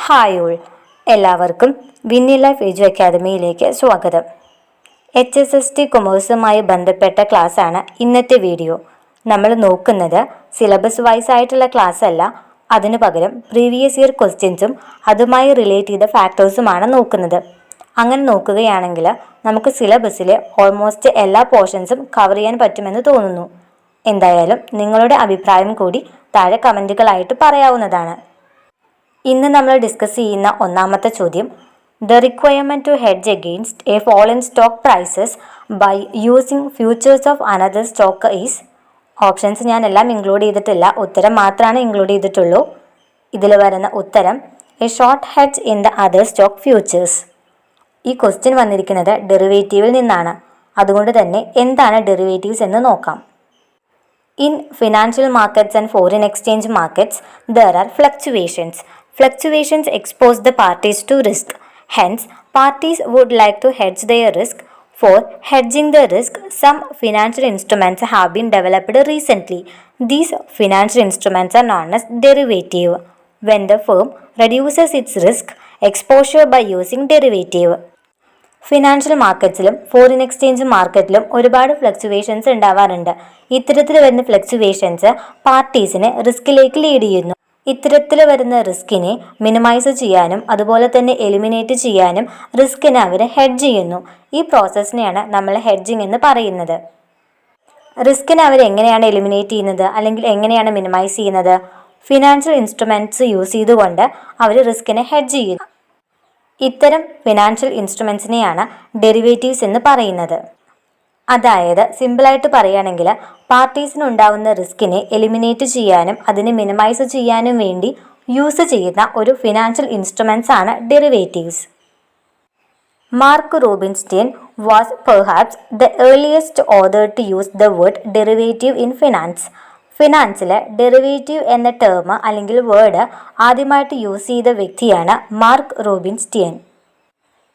Hi all, എല്ലാവർക്കും in LiFE EdU അക്കാദമിയിലേക്ക് സ്വാഗതം. HSST കൊമേഴ്സുമായി ബന്ധപ്പെട്ട ക്ലാസ്സാണ് ഇന്നത്തെ വീഡിയോ. നമ്മൾ നോക്കുന്നത് സിലബസ് വൈസ് ആയിട്ടുള്ള ക്ലാസ് അല്ല, അതിനു പകരം പ്രീവിയസ് ഇയർ ക്വസ്റ്റ്യൻസും അതുമായി റിലേറ്റ് ചെയ്ത ഫാക്ടേഴ്സുമാണ് നോക്കുന്നത്. അങ്ങനെ നോക്കുകയാണെങ്കിൽ നമുക്ക് സിലബസിലെ ഓൾമോസ്റ്റ് എല്ലാ പോർഷൻസും കവർ ചെയ്യാൻ പറ്റുമെന്ന് തോന്നുന്നു. എന്തായാലും നിങ്ങളുടെ അഭിപ്രായം കൂടി താഴെ കമൻറ്റുകളായിട്ട് പറയാവുന്നതാണ്. ഇന്ന് നമ്മൾ ഡിസ്കസ് ചെയ്യുന്ന ഒന്നാമത്തെ ചോദ്യം, the requirement to hedge against a fall in stock prices by using futures of another stock is. Options ഞാൻ എല്ലാം ഇൻക്ലൂഡ് ചെയ്തിട്ടില്ല, ഉത്തരം മാത്രമാണ് ഇൻക്ലൂഡ് ചെയ്തിട്ടുള്ളൂ. ഇതിൽ വരുന്ന ഉത്തരം A short hedge in the other stock futures. ഈ ക്വസ്റ്റ്യൻ വന്നിരിക്കുന്നത് ഡെറിവേറ്റീവിൽ നിന്നാണ്. അതുകൊണ്ട് തന്നെ എന്താണ് ഡെറിവേറ്റീവ്സ് എന്ന് നോക്കാം. In financial markets and foreign exchange markets, there are fluctuations. Fluctuations expose the parties to risk. Hence, parties would like to hedge their risk. For hedging the risk, some financial instruments have been developed recently. These financial instruments are known as derivative. When the firm reduces its risk exposure by using derivative. Financial മാർക്കറ്റ്സിലും foreign exchange മാർക്കറ്റിലും ഒരുപാട് fluctuations ഉണ്ടാവാറുണ്ട്. ഇത്തരത്തിൽ വരുന്ന fluctuations പാർട്ടീസിനെ റിസ്കിലേക്ക് lead ചെയ്യുന്നു. ഇത്തരത്തിൽ വരുന്ന റിസ്കിനെ minimise ചെയ്യാനും അതുപോലെ തന്നെ എലിമിനേറ്റ് ചെയ്യാനും റിസ്കിനെ അവർ ഹെഡ്ജ് ചെയ്യുന്നു. ഈ പ്രോസസ്സിനെയാണ് നമ്മൾ ഹെഡ്ജിങ് എന്ന് പറയുന്നത്. റിസ്കിനെ അവർ എങ്ങനെയാണ് എലിമിനേറ്റ് ചെയ്യുന്നത് അല്ലെങ്കിൽ എങ്ങനെയാണ് മിനിമൈസ് ചെയ്യുന്നത്? ഫിനാൻഷ്യൽ ഇൻസ്ട്രുമെൻറ്റ്സ് യൂസ് ചെയ്തുകൊണ്ട് അവർ റിസ്കിനെ ഹെഡ്ജ് ചെയ്യുന്നു. ഇത്തരം ഫിനാൻഷ്യൽ ഇൻസ്ട്രുമെൻസിനെയാണ് ഡെറിവേറ്റീവ്സ് എന്ന് പറയുന്നത്. അതായത് സിമ്പിളായിട്ട് പറയുകയാണെങ്കിൽ പാർട്ടീസിനുണ്ടാവുന്ന റിസ്കിനെ എലിമിനേറ്റ് ചെയ്യാനും അതിനെ മിനിമൈസ് ചെയ്യാനും വേണ്ടി യൂസ് ചെയ്യുന്ന ഒരു ഫിനാൻഷ്യൽ ഇൻസ്ട്രുമെൻറ്റ്സ് ആണ് derivatives. Mark Rubinstein was perhaps the earliest author to use the word derivative in finance. ഫിനാൻസിൽ ഡെറിവേറ്റീവ് എന്ന ടേം അല്ലെങ്കിൽ വേർഡ് ആദ്യമായിട്ട് യൂസ് ചെയ്ത വ്യക്തിയാണ് മാർക്ക് റൂബിൻസ്റ്റൈൻ.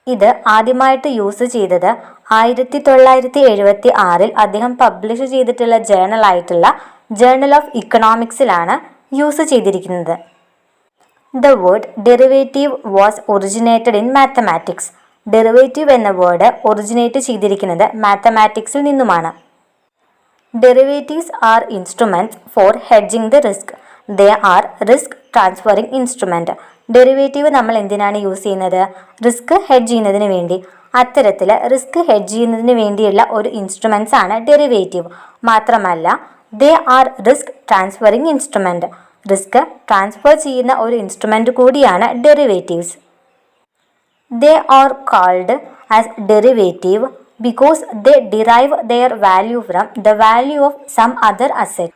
ഇത് ആദ്യമായിട്ട് യൂസ് ചെയ്തത് 1976 അദ്ദേഹം പബ്ലിഷ് ചെയ്തിട്ടുള്ള ജേർണലായിട്ടുള്ള ജേർണൽ ഓഫ് ഇക്കണോമിക്സിലാണ് യൂസ് ചെയ്തിരിക്കുന്നത്. The word derivative was originated in mathematics. Derivative എന്ന വേർഡ് ഒറിജിനേറ്റ് ചെയ്തിരിക്കുന്നത് മാത്തമാറ്റിക്സിൽ നിന്നുമാണ്. Derivatives are instruments for hedging the risk. They are risk transferring instrument. Derivative നമ്മൾ എന്തിനാണ് യൂസ് ചെയ്യുന്നത്? റിസ്ക് ഹെഡ്ജ് ചെയ്യുന്നതിന് വേണ്ടി. അത്തരത്തിൽ റിസ്ക് ഹെഡ്ജ് ചെയ്യുന്നതിന് വേണ്ടിയുള്ള ഒരു ഇൻസ്ട്രുമെൻറ്റ്സ് ആണ് ഡെറിവേറ്റീവ്. മാത്രമല്ല they are risk transferring instrument. Risk transfer ചെയ്യുന്ന ഒരു ഇൻസ്ട്രുമെൻറ്റ് കൂടിയാണ് derivatives. They are called as derivative because they derive their value from the value of some other asset.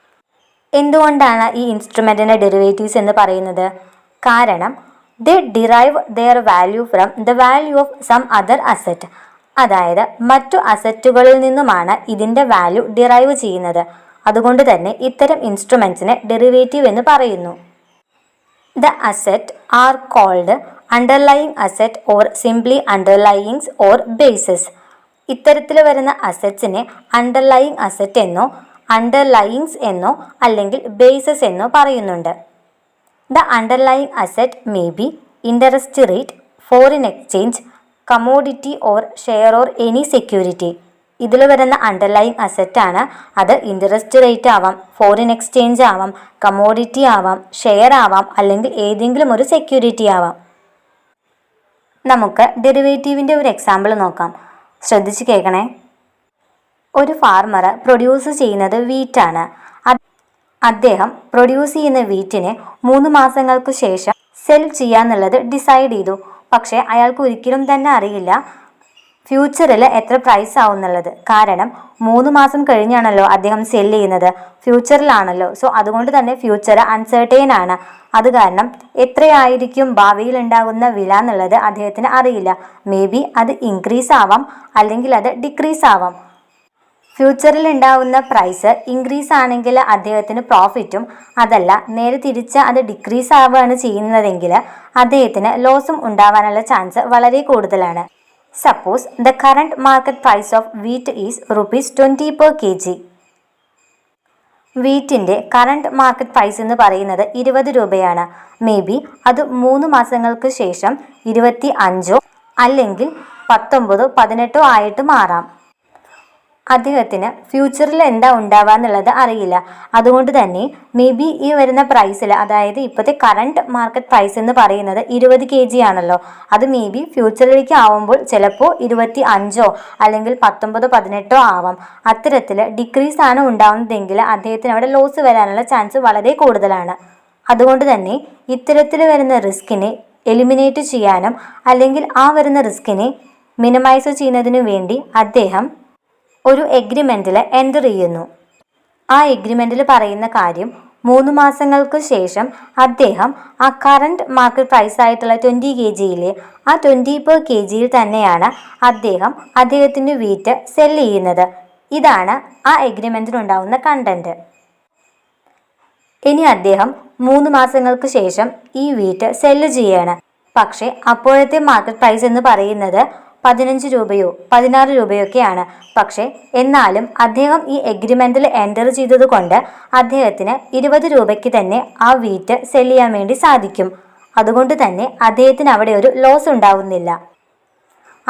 എന്തുകൊണ്ടാണ് ഈ ഇൻസ്ട്രുമെൻറ്റിനെ ഡെറിവേറ്റീവ്സ് എന്ന് പറയുന്നത്? കാരണം they derive their value from the value of some other asset. അതായത് മറ്റു അസറ്റുകളിൽ നിന്നുമാണ് ഇതിൻ്റെ വാല്യൂ ഡിറൈവ് ചെയ്യുന്നത്. അതുകൊണ്ട് തന്നെ ഇത്തരം ഇൻസ്ട്രുമെൻറ്റ്സിനെ ഡെറിവേറ്റീവ് എന്ന് പറയുന്നു. The asset are called underlying asset or simply underlyings or basis. ഇത്തരത്തിൽ വരുന്ന അസറ്റ്സിനെ അണ്ടർലൈയിങ് അസറ്റ് എന്നോ അണ്ടർലൈയിങ്സ് എന്നോ അല്ലെങ്കിൽ ബേസസ് എന്നോ പറയുന്നുണ്ട്. The underlying asset may be interest rate, foreign exchange, commodity or share or any security. ഇതിൽ വരുന്ന അണ്ടർലൈയിങ് അസറ്റാണ്. അത് ഇൻട്രസ്റ്റ് റേറ്റ് ആവാം, ഫോറിൻ എക്സ്ചേഞ്ച് ആവാം, കമോഡിറ്റി ആവാം, ഷെയർ ആവാം, അല്ലെങ്കിൽ ഏതെങ്കിലും ഒരു സെക്യൂരിറ്റി ആവാം. നമുക്ക് ഡെറിവേറ്റീവിൻ്റെ ഒരു എക്സാമ്പിൾ നോക്കാം. ശ്രദ്ധിച്ച് കേൾക്കണേ. ഒരു ഫാർമർ പ്രൊഡ്യൂസ് ചെയ്യുന്നത് വീറ്റാണ്. അദ്ദേഹം പ്രൊഡ്യൂസ് ചെയ്യുന്ന വീറ്റിനെ 3 മാസങ്ങൾക്ക് ശേഷം സെൽ ചെയ്യാന്നുള്ളത് ഡിസൈഡ് ചെയ്തു. പക്ഷേ അയാൾക്ക് ഒരിക്കലും തന്നെ അറിയില്ല ഫ്യൂച്ചറിൽ എത്ര പ്രൈസ് ആവും എന്നുള്ളത്. കാരണം 3 മാസം കഴിഞ്ഞാണല്ലോ അദ്ദേഹം സെൽ ചെയ്യുന്നത്, ഫ്യൂച്ചറിലാണല്ലോ. സോ അതുകൊണ്ട് തന്നെ ഫ്യൂച്ചർ അൺസർട്ടൈൻ ആണ്. അത് കാരണം എത്രയായിരിക്കും ഭാവിയിൽ ഉണ്ടാകുന്ന വില എന്നുള്ളത് അദ്ദേഹത്തിന് അറിയില്ല. മേ ബി അത് ഇൻക്രീസ് ആവാം അല്ലെങ്കിൽ അത് ഡിക്രീസ് ആവാം. ഫ്യൂച്ചറിൽ ഉണ്ടാകുന്ന പ്രൈസ് ഇൻക്രീസ് ആണെങ്കിൽ അദ്ദേഹത്തിന് പ്രോഫിറ്റും, അതല്ല നേരെ തിരിച്ച് അത് ഡിക്രീസ് ആവുകയാണ് ചെയ്യുന്നതെങ്കിൽ അദ്ദേഹത്തിന് ലോസും ഉണ്ടാവാനുള്ള ചാൻസ് വളരെ കൂടുതലാണ്. Suppose the current market price of wheat is rupees 20 per kg. വീറ്റിൻ്റെ കറണ്ട് മാർക്കറ്റ് പ്രൈസ് എന്ന് പറയുന്നത് 20 രൂപയാണ്. മേ ബി അത് 3 മാസങ്ങൾക്ക് ശേഷം 25 അല്ലെങ്കിൽ 19, 18 ആയിട്ട് മാറാം. അദ്ദേഹത്തിന് ഫ്യൂച്ചറിൽ എന്താ ഉണ്ടാവാന്നുള്ളത് അറിയില്ല. അതുകൊണ്ട് തന്നെ മേ ബി ഈ വരുന്ന പ്രൈസിൽ, അതായത് ഇപ്പോഴത്തെ കറണ്ട് മാർക്കറ്റ് പ്രൈസ് എന്ന് പറയുന്നത് 20 kg ആണല്ലോ, അത് മേ ബി ഫ്യൂച്ചറിലേക്ക് ആവുമ്പോൾ ചിലപ്പോൾ 25 അല്ലെങ്കിൽ 19, 18 ആവാം. അത്തരത്തിൽ ഡിക്രീസ് ആണ് ഉണ്ടാവുന്നതെങ്കിൽ അദ്ദേഹത്തിന് അവിടെ ലോസ് വരാനുള്ള ചാൻസ് വളരെ കൂടുതലാണ്. അതുകൊണ്ട് തന്നെ ഇത്തരത്തിൽ വരുന്ന റിസ്കിനെ എലിമിനേറ്റ് ചെയ്യാനും അല്ലെങ്കിൽ ആ വരുന്ന റിസ്കിനെ മിനിമൈസ് ചെയ്യുന്നതിനു വേണ്ടി അദ്ദേഹം ഒരു എഗ്രിമെൻറ്റിൽ എൻ്റർ ചെയ്യുന്നു. ആ എഗ്രിമെൻറ്റിൽ പറയുന്ന കാര്യം 3 മാസങ്ങൾക്ക് ശേഷം അദ്ദേഹം ആ കറണ്ട് മാർക്കറ്റ് പ്രൈസ് ആയിട്ടുള്ള 20 kg ആ 20 per kg തന്നെയാണ് അദ്ദേഹത്തിൻ്റെ വീറ്റ് സെല് ചെയ്യുന്നത്. ഇതാണ് ആ എഗ്രിമെൻറ്റിനുണ്ടാവുന്ന കണ്ടന്റ്. ഇനി അദ്ദേഹം 3 മാസങ്ങൾക്ക് ശേഷം ഈ വീറ്റ് സെല്ല് ചെയ്യാണ്. പക്ഷേ അപ്പോഴത്തെ മാർക്കറ്റ് പ്രൈസ് എന്ന് പറയുന്നത് 15 രൂപയോ 16 രൂപയൊക്കെയാണ്. പക്ഷേ എന്നാലും അദ്ദേഹം ഈ എഗ്രിമെൻറ്റിൽ എൻ്റർ ചെയ്തത് കൊണ്ട് അദ്ദേഹത്തിന് 20 രൂപയ്ക്ക് തന്നെ ആ വീറ്റ് സെല് ചെയ്യാൻ വേണ്ടി സാധിക്കും. അതുകൊണ്ട് തന്നെ അദ്ദേഹത്തിന് അവിടെ ഒരു ലോസ് ഉണ്ടാവുന്നില്ല.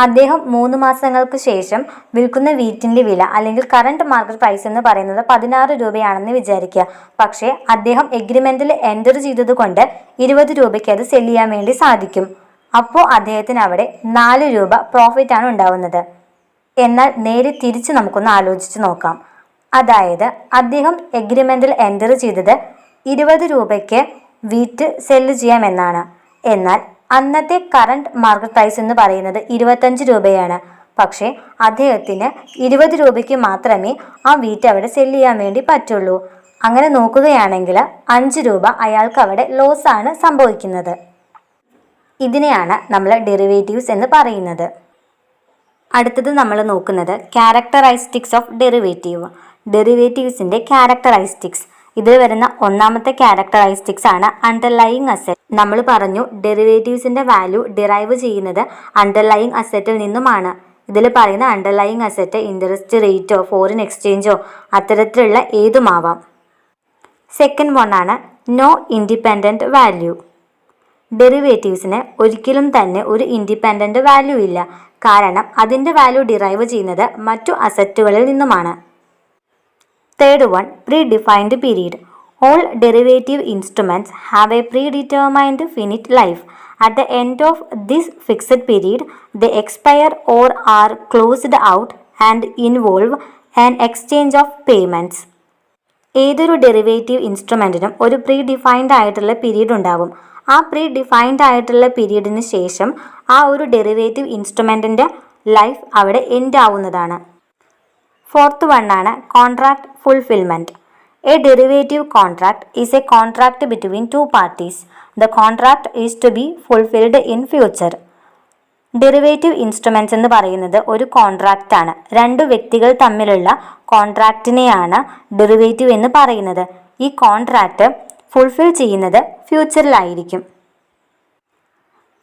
അദ്ദേഹം 3 മാസങ്ങൾക്ക് ശേഷം വിൽക്കുന്ന വീറ്റിൻ്റെ വില അല്ലെങ്കിൽ കറണ്ട് മാർക്കറ്റ് പ്രൈസ് എന്ന് പറയുന്നത് 16 രൂപയാണെന്ന് വിചാരിക്കുക. പക്ഷേ അദ്ദേഹം എഗ്രിമെൻറ്റിൽ എൻ്റർ ചെയ്തത് കൊണ്ട് 20 രൂപയ്ക്ക് അത് സെല് ചെയ്യാൻ വേണ്ടി സാധിക്കും. അപ്പോൾ അദ്ദേഹത്തിന് അവിടെ 4 രൂപ പ്രോഫിറ്റാണ് ഉണ്ടാവുന്നത്. എന്നാൽ നേരെ തിരിച്ച് നമുക്കൊന്ന് ആലോചിച്ച് നോക്കാം. അതായത് അദ്ദേഹം എഗ്രിമെൻറ്റിൽ എൻ്റർ ചെയ്തത് 20 രൂപയ്ക്ക് വീറ്റ് സെല്ല് ചെയ്യാമെന്നാണ്. എന്നാൽ അന്നത്തെ കറണ്ട് മാർക്കറ്റ് പ്രൈസ് എന്ന് പറയുന്നത് 25 രൂപയാണ്. പക്ഷേ അദ്ദേഹത്തിന് 20 രൂപയ്ക്ക് മാത്രമേ ആ വീറ്റ് അവിടെ സെല്ല് ചെയ്യാൻ വേണ്ടി പറ്റുള്ളൂ. അങ്ങനെ നോക്കുകയാണെങ്കിൽ 5 രൂപ അയാൾക്ക് അവിടെ ലോസാണ് സംഭവിക്കുന്നത്. ഇതിനെയാണ് നമ്മൾ ഡെറിവേറ്റീവ്സ് എന്ന് പറയുന്നത്. അടുത്തത് നമ്മൾ നോക്കുന്നത് ക്യാരക്ടറൈസ്റ്റിക്സ് ഓഫ് ഡെറിവേറ്റീവ്. ഡെറിവേറ്റീവ്സിൻ്റെ ക്യാരക്ടറൈസ്റ്റിക്സ്. ഇതിൽ വരുന്ന ഒന്നാമത്തെ ക്യാരക്ടറൈസ്റ്റിക്സ് ആണ് അണ്ടർലൈയിങ് അസറ്റ്. നമ്മൾ പറഞ്ഞു ഡെറിവേറ്റീവ്സിൻ്റെ വാല്യൂ ഡിറൈവ് ചെയ്യുന്നത് അണ്ടർലൈയിങ് അസറ്റിൽ നിന്നുമാണ്. ഇതിൽ പറയുന്ന അണ്ടർലൈയിങ് അസറ്റ് ഇൻട്രസ്റ്റ് റേറ്റോ ഫോറിൻ എക്സ്ചേഞ്ചോ അത്തരത്തിലുള്ള ഏതുമാവാം. സെക്കൻഡ് വണ്ണാണ് നോ ഇൻഡിപെൻഡൻറ്റ് വാല്യൂ. ഡെറിവേറ്റീവ്സിന് ഒരിക്കലും തന്നെ ഒരു ഇൻഡിപെൻഡൻറ്റ് വാല്യൂ ഇല്ല. കാരണം അതിൻ്റെ വാല്യൂ ഡിറൈവ് ചെയ്യുന്നത് മറ്റു അസറ്റുകളിൽ നിന്നുമാണ്. Third one pre defined period. All derivative instruments have A pre determined finite life. At the end of this fixed period the expire or R closed out and involve an exchange of payments. ഏതൊരു derivative ഇൻസ്ട്രുമെൻറ്റിനും ഒരു pre defined ആയിട്ടുള്ള period ഉണ്ടാവും. ആ pre defined ആയിട്ടുള്ള പീരീഡിന് ശേഷം ആ ഒരു derivative ഇൻസ്ട്രുമെൻറ്റിൻ്റെ ലൈഫ് അവിടെ എൻഡ് ആവുന്നതാണ്. ഫോർത്ത് വണ്ണാണ് contract fulfilment. A derivative contract is a contract between 2 parties. The contract is to be fulfilled in future. Derivative instruments എന്ന് പറയുന്നത് ഒരു കോൺട്രാക്റ്റാണ്. 2 വ്യക്തികൾ തമ്മിലുള്ള കോൺട്രാക്റ്റിനെയാണ് ഡെറിവേറ്റീവ് എന്ന് പറയുന്നത്. ഈ കോൺട്രാക്റ്റ് ഫുൾഫിൽ ചെയ്യുന്നത് ഫ്യൂച്ചറിലായിരിക്കും.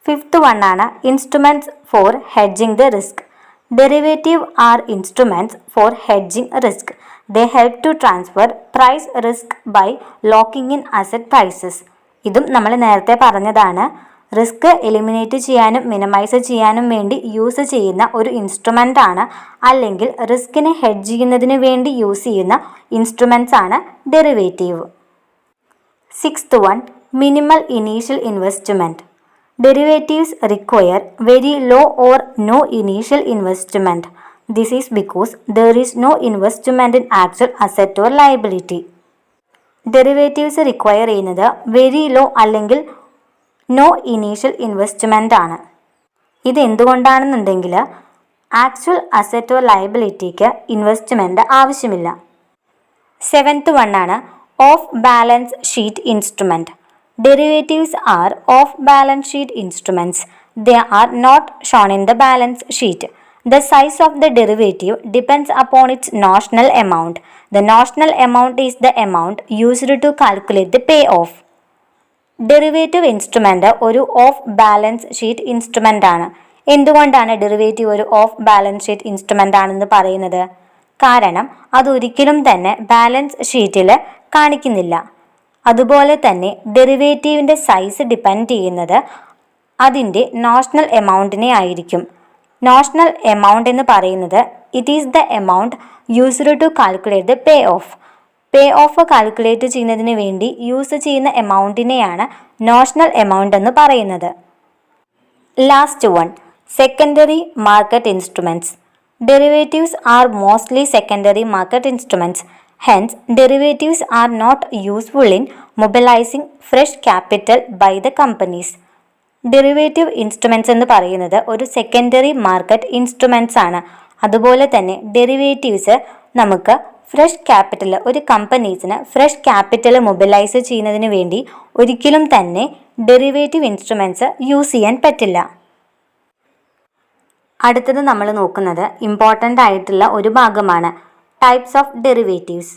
ഫിഫ്ത്ത് വണ്ണാണ് instruments for hedging the risk. Derivative are instruments for hedging risk. They help to transfer price risk by locking in asset prices. ഇതും നമ്മൾ നേരത്തെ പറഞ്ഞതാണ്. റിസ്ക് എലിമിനേറ്റ് ചെയ്യാനും മിനിമൈസ് ചെയ്യാനും വേണ്ടി യൂസ് ചെയ്യുന്ന ഒരു ഇൻസ്ട്രുമെൻ്റ് ആണ്, അല്ലെങ്കിൽ റിസ്കിനെ ഹെഡ്ജ് ചെയ്യുന്നതിന് വേണ്ടി യൂസ് ചെയ്യുന്ന ഇൻസ്ട്രുമെൻറ്റ്സ് ആണ് derivative. Sixth one minimal initial investment. Derivatives require very low or no initial investment. This is because there is no investment in actual asset or liability. Derivatives require ചെയ്യുന്നത് very low അല്ലെങ്കിൽ no initial investment ആണ്. ഇത് എന്തുകൊണ്ടാണെന്നുണ്ടെങ്കിൽ actual asset or ലയബിലിറ്റിക്ക് investment ആവശ്യമില്ല. Seventh വണ്ണാണ് off balance sheet instrument. Derivatives are off-balance sheet instruments. They are not shown in the balance sheet. The size of the derivative depends upon its notional amount. The notional amount is the amount used to calculate the payoff. Derivative instrument ഒരു of balance sheet instrument ആണ്. എന്തുകൊണ്ടാണ് derivative ഒരു of balance sheet instrument ആണെന്ന് പറയുന്നത്? കാരണം അതൊരിക്കലും തന്നെ balance ഷീറ്റിൽ കാണിക്കുന്നില്ല. അതുപോലെ തന്നെ ഡെറിവേറ്റീവിൻ്റെ സൈസ് ഡിപ്പെൻഡ് ചെയ്യുന്നത് അതിൻ്റെ നോഷണൽ എമൗണ്ടിനെ ആയിരിക്കും. നോഷണൽ എമൗണ്ട് എന്ന് പറയുന്നത് it is the amount used to calculate the payoff. Pay of calculate ചെയ്യുന്നതിന് വേണ്ടി യൂസ് ചെയ്യുന്ന എമൗണ്ടിനെയാണ് നോഷണൽ എമൗണ്ട് എന്ന് പറയുന്നത്. Last one, secondary market instruments. Derivatives are mostly secondary market instruments. Hence derivatives are not useful in mobilising fresh capital by the companies. Derivative instruments എന്ന് പറയുന്നത് ഒരു secondary market instruments ആണ്. അതുപോലെ തന്നെ ഡെറിവേറ്റീവ്സ് നമുക്ക് fresh capital, ഒരു കമ്പനീസിന് fresh capital mobilise ചെയ്യുന്നതിന് വേണ്ടി ഒരിക്കലും തന്നെ ഡെറിവേറ്റീവ് ഇൻസ്ട്രുമെൻറ്റ്സ് യൂസ് ചെയ്യാൻ പറ്റില്ല. അടുത്തത് നമ്മൾ നോക്കുന്നത് ഇമ്പോർട്ടൻ്റ് ആയിട്ടുള്ള ഒരു ഭാഗമാണ്, types of derivatives.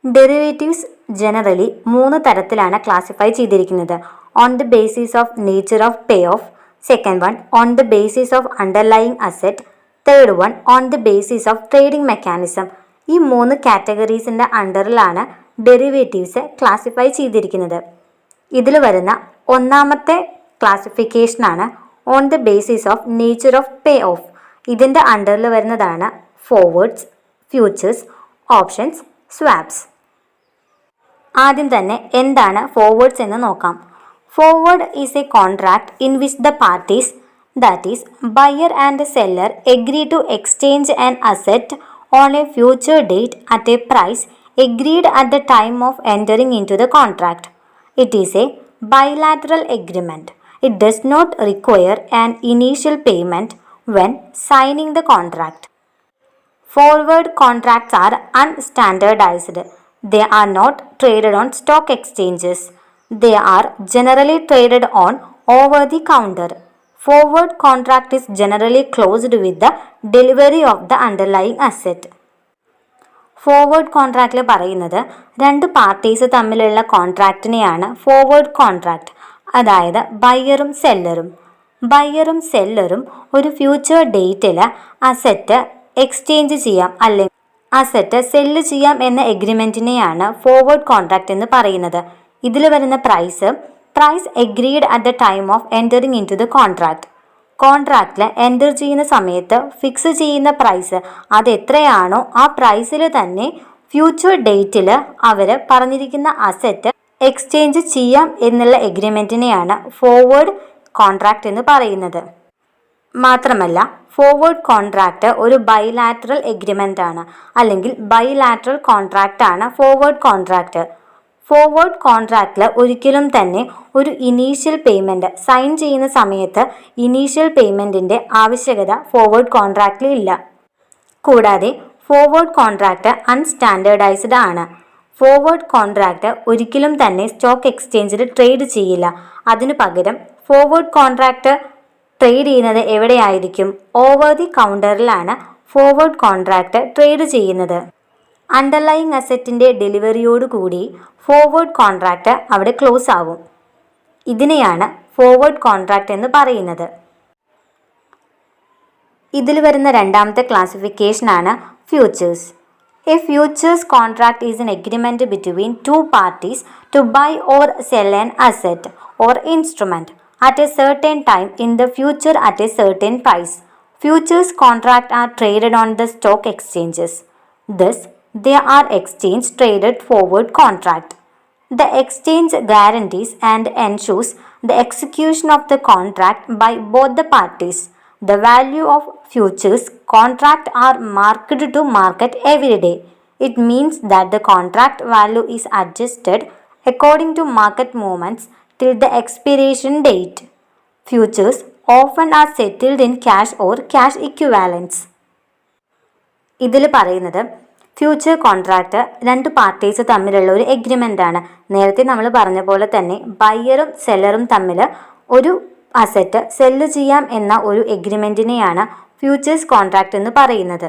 Derivatives generally 3 തരത്തിലാണ് ക്ലാസിഫൈ ചെയ്തിരിക്കുന്നത്. On the basis of nature of pay of, second one on the basis of underlying asset, third one on the basis of trading mechanism. ഈ 3 കാറ്റഗറീസിൻ്റെ അണ്ടറിലാണ് derivatives classify ചെയ്തിരിക്കുന്നത്. ഇതിൽ വരുന്ന ഒന്നാമത്തെ ക്ലാസിഫിക്കേഷനാണ് on the basis of nature of pay off. ഇതിൻ്റെ അണ്ടറിൽ വരുന്നതാണ് forwards, futures, options, swaps. ആദ്യം തന്നെ എന്താണ് ഫോർവേഡ്സ് എന്ന് നോക്കാം. Forward is a contract in which the parties, that is buyer and seller, agree to exchange an asset on a future date at a price agreed at the time of entering into the contract. It is a bilateral agreement. It does not require an initial payment when signing the contract. Forward contracts are unstandardized. They are not traded on stock exchanges. They are generally traded on over the counter. Forward contract is generally closed with the delivery of the underlying asset. Forward കോൺട്രാക്റ്റിൽ പറയുന്നത് 2 parties തമ്മിലുള്ള കോൺട്രാക്റ്റിനെയാണ് forward contract. അതായത് ബയ്യറും സെല്ലറും. ബയ്യറും സെല്ലറും ഒരു future ഡേറ്റിൽ asset exchange ചെയ്യാം അല്ലെങ്കിൽ asset cell ചെയ്യാം എന്ന എഗ്രിമെൻറ്റിനെയാണ് forward contract എന്ന് പറയുന്നത്. ഇതിൽ വരുന്ന price agreed at the time of entering into the contract. കോൺട്രാക്റ്റിൽ എൻ്റർ ചെയ്യുന്ന സമയത്ത് ഫിക്സ് ചെയ്യുന്ന പ്രൈസ് അത് എത്രയാണോ ആ പ്രൈസിൽ തന്നെ ഫ്യൂച്ചർ ഡേറ്റിൽ അവർ പറഞ്ഞിരിക്കുന്ന അസറ്റ് എക്സ്ചേഞ്ച് ചെയ്യാം എന്നുള്ള എഗ്രിമെൻറ്റിനെയാണ് ഫോർവേഡ് കോൺട്രാക്റ്റ് എന്ന് പറയുന്നത്. മാത്രമല്ല ഫോർവേഡ് കോൺട്രാക്റ്റ് ഒരു ബൈലാറ്ററൽ എഗ്രിമെൻ്റ് ആണ്, അല്ലെങ്കിൽ ബൈലാറ്ററൽ കോൺട്രാക്റ്റ് ആണ് ഫോർവേഡ് കോൺട്രാക്റ്റ്. ഫോർവേഡ് കോൺട്രാക്റ്റിൽ ഒരിക്കലും തന്നെ ഒരു ഇനീഷ്യൽ പേയ്മെൻറ്റ് സൈൻ ചെയ്യുന്ന സമയത്ത് ഇനീഷ്യൽ പേയ്മെൻറ്റിൻ്റെ ആവശ്യകത ഫോർവേഡ് കോൺട്രാക്റ്റിൽ ഇല്ല. കൂടാതെ ഫോർവേഡ് കോൺട്രാക്റ്റ് അൺസ്റ്റാൻഡേർഡൈസ്ഡ് ആണ്. ഫോർവേഡ് കോൺട്രാക്റ്റ് ഒരിക്കലും തന്നെ സ്റ്റോക്ക് എക്സ്ചേഞ്ചിൽ ട്രേഡ് ചെയ്യില്ല. അതിനു പകരം ഫോർവേഡ് കോൺട്രാക്റ്റ് ട്രേഡ് ചെയ്യുന്നത് എവിടെയായിരിക്കും? ഓവർ ദി കൗണ്ടറിലാണ് ഫോർവേഡ് കോൺട്രാക്റ്റ് ട്രേഡ് ചെയ്യുന്നത്. അണ്ടർലൈയിങ് അസറ്റിൻ്റെ ഡെലിവറിയോടുകൂടി ഫോർവേഡ് കോൺട്രാക്റ്റ് അവിടെ ക്ലോസ് ആവും. ഇതിനെയാണ് ഫോർവേഡ് കോൺട്രാക്റ്റ് എന്ന് പറയുന്നത്. ഇതിൽ വരുന്ന രണ്ടാമത്തെ ക്ലാസിഫിക്കേഷനാണ് futures. A futures contract is an agreement between 2 parties to buy or sell an asset or instrument at a certain time in the future at a certain price. Futures contracts are traded on the stock exchanges. Thus, they are exchange traded forward contract. The exchange guarantees and ensures the execution of the contract by both the parties. The value of futures contract are marked to market every day. It means that the contract value is adjusted according to market movements till the expiration date. Futures often are settled in cash or cash equivalents. ഇതിൽ പറയുന്നത് future contract 2 parties തമ്മിലുള്ള ഒരു agreement ആണ്. നേരത്തെ നമ്മൾ പറഞ്ഞ പോലെ തന്നെ ബയ്യറും സെല്ലറും തമ്മിൽ ഒരു അസറ്റ് സെല്ല് ചെയ്യാം എന്ന ഒരു എഗ്രിമെൻറ്റിനെയാണ് ഫ്യൂച്ചേഴ്സ് കോൺട്രാക്റ്റ് എന്ന് പറയുന്നത്.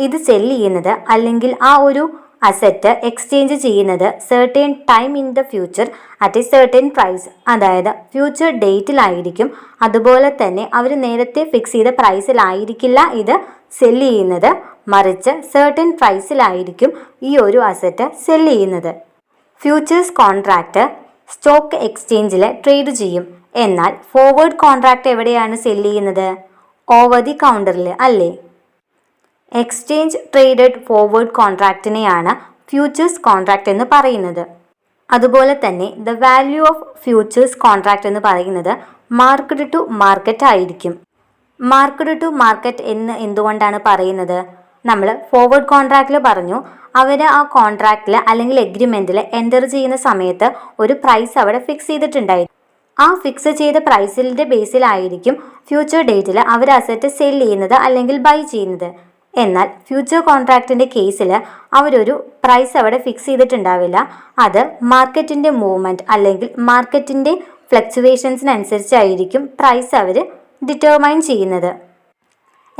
ഇത് സെല്ല് ചെയ്യുന്നത് അല്ലെങ്കിൽ ആ ഒരു അസറ്റ് എക്സ്ചേഞ്ച് ചെയ്യുന്നത് certain time in the future at a certain price, അതായത് ഫ്യൂച്ചർ ഡേറ്റിലായിരിക്കും. അതുപോലെ തന്നെ അവർ നേരത്തെ ഫിക്സ് ചെയ്ത പ്രൈസിലായിരിക്കില്ല ഇത് സെല്ല് ചെയ്യുന്നത്, മറിച്ച് certain പ്രൈസിലായിരിക്കും ഈ ഒരു അസറ്റ് സെല്ല് ചെയ്യുന്നത്. ഫ്യൂച്ചേഴ്സ് കോൺട്രാക്റ്റ് സ്റ്റോക്ക് എക്സ്ചേഞ്ചിൽ ട്രേഡ് ചെയ്യും. എന്നാൽ ഫോർവേഡ് കോൺട്രാക്റ്റ് എവിടെയാണ് സെല്ല് ചെയ്യുന്നത്? ഓവർ ദി കൗണ്ടറിൽ അല്ലേ? എക്സ്ചേഞ്ച് ട്രേഡഡ് ഫോർവേഡ് കോൺട്രാക്റ്റിനെയാണ് ഫ്യൂച്ചേഴ്സ് കോൺട്രാക്റ്റ് എന്ന് പറയുന്നത്. അതുപോലെ തന്നെ the value of futures contract എന്ന് പറയുന്നത് മാർക്കറ്റ് ടു മാർക്കറ്റ് ആയിരിക്കും. മാർക്കറ്റ് ടു മാർക്കറ്റ് എന്ന് എന്തുകൊണ്ടാണ് പറയുന്നത്? നമ്മൾ ഫോർവേഡ് കോൺട്രാക്റ്റിൽ പറഞ്ഞു, അവർ ആ കോൺട്രാക്റ്റിൽ അല്ലെങ്കിൽ എഗ്രിമെൻറ്റിൽ എൻ്റർ ചെയ്യുന്ന സമയത്ത് ഒരു പ്രൈസ് അവിടെ ഫിക്സ് ചെയ്തിട്ടുണ്ടായിരുന്നു. ആ ഫിക്സ് ചെയ്ത പ്രൈസിൻ്റെ ബേസിലായിരിക്കും ഫ്യൂച്ചർ ഡേറ്റിൽ അവർ അസറ്റ് സെല് ചെയ്യുന്നത് അല്ലെങ്കിൽ ബൈ ചെയ്യുന്നത്. എന്നാൽ ഫ്യൂച്ചർ കോൺട്രാക്റ്റിൻ്റെ കേസിൽ അവരൊരു പ്രൈസ് അവിടെ ഫിക്സ് ചെയ്തിട്ടുണ്ടാവില്ല. അത് മാർക്കറ്റിൻ്റെ മൂവ്മെൻറ്റ് അല്ലെങ്കിൽ മാർക്കറ്റിൻ്റെ ഫ്ലക്ച്വേഷൻസിനനുസരിച്ചായിരിക്കും പ്രൈസ് അവർ ഡിറ്റർമൈൻ ചെയ്യുന്നത്.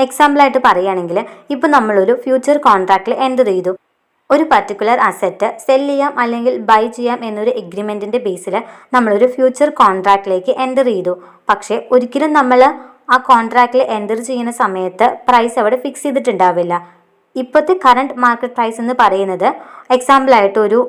എക്സാമ്പിളായിട്ട് പറയുകയാണെങ്കിൽ, ഇപ്പോൾ നമ്മളൊരു ഫ്യൂച്ചർ കോൺട്രാക്റ്റിൽ എൻ്റർ ചെയ്തു. ഒരു പർട്ടിക്കുലർ അസറ്റ് സെല് ചെയ്യാം അല്ലെങ്കിൽ ബൈ ചെയ്യാം എന്നൊരു എഗ്രിമെൻറ്റിൻ്റെ ബേസിൽ നമ്മളൊരു ഫ്യൂച്ചർ കോൺട്രാക്റ്റിലേക്ക് എൻ്റർ ചെയ്തു. പക്ഷേ ഒരിക്കലും നമ്മൾ ആ കോൺട്രാക്റ്റിൽ എൻ്റർ ചെയ്യുന്ന സമയത്ത് പ്രൈസ് അവിടെ ഫിക്സ് ചെയ്തിട്ടുണ്ടാവില്ല. ഇപ്പോഴത്തെ കറണ്ട് മാർക്കറ്റ് പ്രൈസ് എന്ന് പറയുന്നത് എക്സാമ്പിളായിട്ട് ഒരു